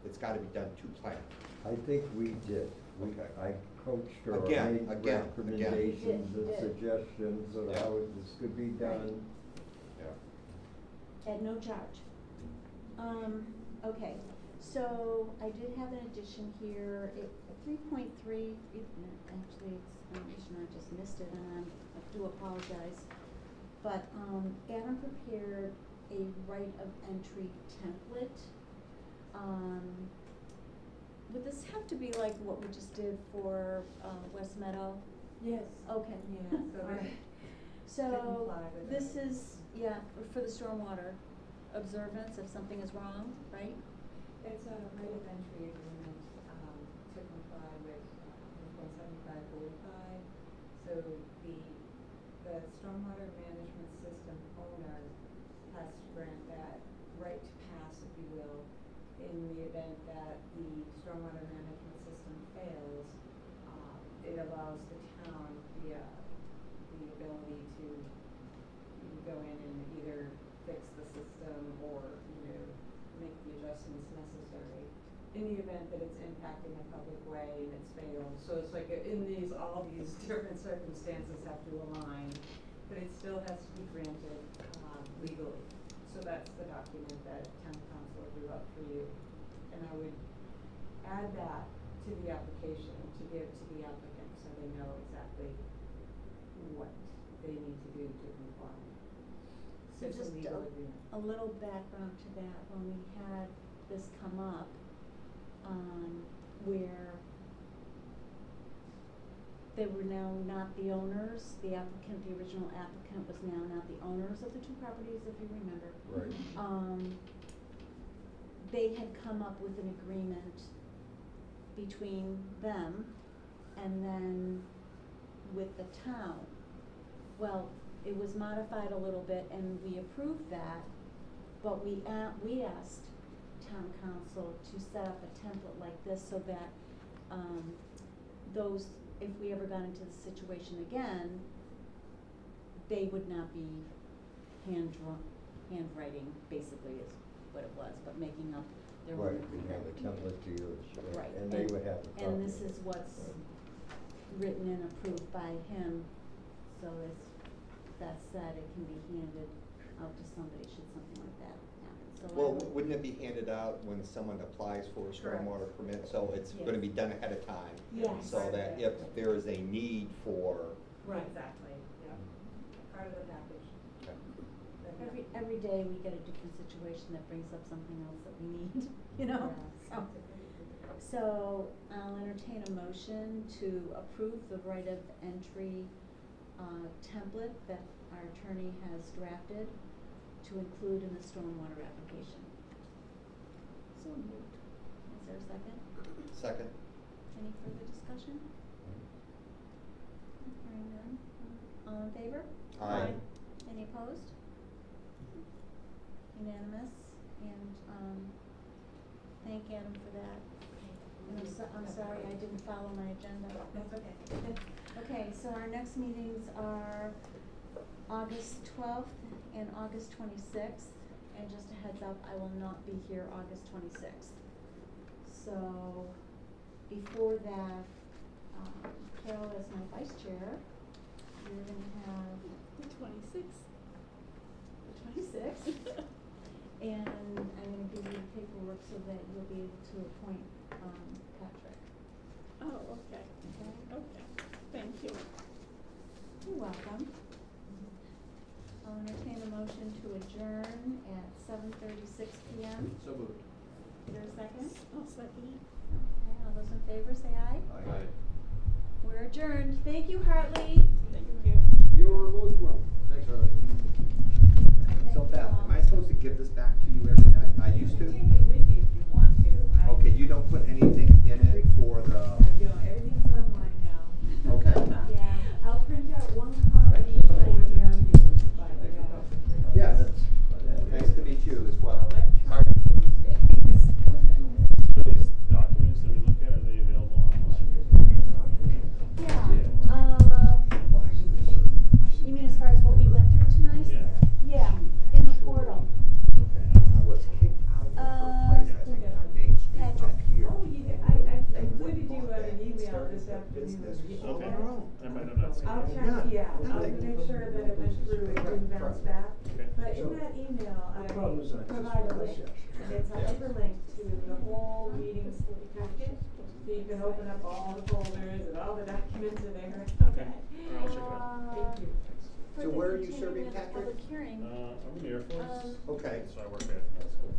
Speaker 2: it's gotta be done to plan.
Speaker 9: I think we did.
Speaker 2: Okay.
Speaker 9: I coached her, I
Speaker 2: Again,
Speaker 9: made
Speaker 2: again.
Speaker 9: recommendations
Speaker 3: You
Speaker 9: and
Speaker 3: did.
Speaker 9: suggestions of
Speaker 2: Yeah.
Speaker 9: how this could be done.
Speaker 2: Yeah.
Speaker 3: At no charge. Okay, so I did have an addition here, 3.3, actually, it's, I just missed it, and I do apologize. But, Adam prepared a right of entry template. Would this have to be like what we just did for, West Meadow?
Speaker 13: Yes.
Speaker 3: Okay.
Speaker 13: Yeah, so
Speaker 3: All
Speaker 13: they
Speaker 3: right.
Speaker 13: didn't
Speaker 3: So,
Speaker 13: fly with
Speaker 3: this
Speaker 13: it.
Speaker 3: is, yeah, for the stormwater observance if something is wrong, right?
Speaker 13: It's a right of entry agreement, to comply with, 17545. So the stormwater management system owner has to grant that right to pass, if you will, in the event that the stormwater management system fails. It allows the town the ability to go in and either fix the system or, make the adjustments necessary in the event that it's impacting a public way and it's failed. So it's like all these different circumstances have to align, but it still has to be granted, legally. So that's the document that town council drew up for you. And I would add that to the application to give to the applicant so they know exactly what they need to do to comply.
Speaker 3: So
Speaker 13: It's a
Speaker 3: just
Speaker 13: legal agreement.
Speaker 3: a little background to that, when we had this come up, where they were now not the owners, the applicant, the original applicant was now not the owners of the 2 properties, if you remember.
Speaker 9: Right.
Speaker 3: They had come up with an agreement between them and then with the town. Well, it was modified a little bit and we approved that, but we asked town council to set up a template like this so that, those, if we ever got into the situation again, they would not be handwriting basically is what it was, but making up their own
Speaker 9: Right, we have a template to use,
Speaker 3: Right,
Speaker 9: and they would have a copy.
Speaker 3: and this
Speaker 9: of
Speaker 3: is
Speaker 9: it.
Speaker 3: what's
Speaker 9: Right.
Speaker 3: written and approved by him, so if that said, it can be handed out to somebody should something like that happen, so I
Speaker 2: Well,
Speaker 3: would-
Speaker 2: wouldn't it be handed out when someone applies for a stormwater permit, so it's
Speaker 3: Yes.
Speaker 2: gonna be done ahead of time?
Speaker 3: Yes.
Speaker 2: So that if there is a need for,
Speaker 4: Right, exactly, yeah, part of the package.
Speaker 3: Every day we get a different situation that brings up something else that we need, you know, so. So I'll entertain a motion to approve the right of entry, template that our attorney has drafted to include in the stormwater application.
Speaker 1: So moved.
Speaker 3: Is there a second?
Speaker 2: second,
Speaker 3: Any further discussion? Hearing none. All in favor?
Speaker 2: Aye.
Speaker 3: Any opposed? Unanimous, and, thank Adam for that. And I'm sorry, I didn't follow my agenda.
Speaker 4: That's okay.
Speaker 3: Okay, so our next meetings are August 12th and August 26th, and just a heads up, I will not be here August 26th. So, before that, Carol as my vice chair, you're gonna have
Speaker 1: The 26th.
Speaker 3: the 26th. And I'm gonna give you the paperwork so that you'll be able to appoint, Patrick.
Speaker 1: Oh, okay.
Speaker 3: Okay?
Speaker 1: Okay, thank you.
Speaker 3: You're welcome. I'll entertain a motion to adjourn at 7:36 p.m.
Speaker 14: So moved.
Speaker 3: Is there a second?
Speaker 1: I'll second it.
Speaker 3: Okay, all those in favor say aye.
Speaker 14: Aye.
Speaker 3: We're adjourned. Thank you, Hartley.
Speaker 1: Thank you.
Speaker 8: You are most welcome.
Speaker 14: Thanks, Harley.
Speaker 2: so
Speaker 3: Thank you
Speaker 2: Beth,
Speaker 3: all.
Speaker 2: am I supposed to give this back to you every time? I used to?
Speaker 4: You can take it with you if you want to.
Speaker 2: Okay, you don't put anything in it for the,
Speaker 4: I don't, everything's online now.
Speaker 2: okay.
Speaker 3: Yeah.
Speaker 4: I'll print out one copy for the meetings, but,
Speaker 2: Yes, nice to meet you as well.
Speaker 4: electronic these days.
Speaker 10: Those documents that we look at, are they available online?
Speaker 3: Yeah, you mean as far as what we went through tonight?
Speaker 10: Yeah.
Speaker 3: Yeah, in the portal.
Speaker 10: Okay, I don't
Speaker 2: I
Speaker 10: have
Speaker 2: was
Speaker 10: it.
Speaker 2: kicked out of her place, I think, on Main Street up
Speaker 3: Patrick.
Speaker 2: here.
Speaker 4: Oh, you did, I
Speaker 2: They
Speaker 4: included
Speaker 2: bought
Speaker 4: you on
Speaker 2: that
Speaker 4: an
Speaker 2: and
Speaker 4: email
Speaker 2: started
Speaker 4: this
Speaker 2: the
Speaker 4: afternoon.
Speaker 2: business
Speaker 4: Yeah.
Speaker 2: on
Speaker 10: Okay.
Speaker 2: their own.
Speaker 10: I might have not seen
Speaker 4: I'll
Speaker 10: it.
Speaker 4: check, yeah, I'll
Speaker 2: nothing.
Speaker 4: make sure that it went through, it didn't bounce back.
Speaker 10: Okay.
Speaker 4: But in that email, I provide a link, and it's a hyperlink to the whole meetings packet. So you can open up all the folders and all the documents in there.
Speaker 10: Okay. I'll check it out.
Speaker 4: Thank you.
Speaker 3: For
Speaker 2: So
Speaker 3: the
Speaker 2: where are you serving,
Speaker 3: continuing of the
Speaker 2: Patrick?
Speaker 3: public hearing,
Speaker 10: I'm in the Air Force.
Speaker 2: Okay.
Speaker 10: So I work at school.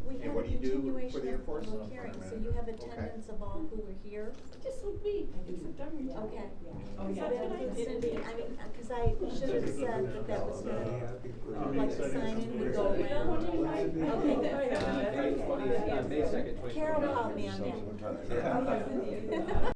Speaker 3: we
Speaker 2: And
Speaker 3: have
Speaker 2: what
Speaker 3: a
Speaker 2: do you do for
Speaker 3: continuation
Speaker 2: the Air
Speaker 3: of
Speaker 2: Force?
Speaker 3: public hearing, so you have
Speaker 2: Okay.
Speaker 3: attendance of all who were here.
Speaker 1: Just like me, except I'm retired.
Speaker 3: Okay.
Speaker 4: Oh,
Speaker 1: Is
Speaker 4: yeah.
Speaker 1: that what I did?
Speaker 3: Cindy, I mean, cause I should have said that that was gonna, like the sign in, we go around. Okay.
Speaker 14: May 2nd,
Speaker 3: Carol called me on that.
Speaker 9: Sometime.
Speaker 4: Oh, yes, indeed.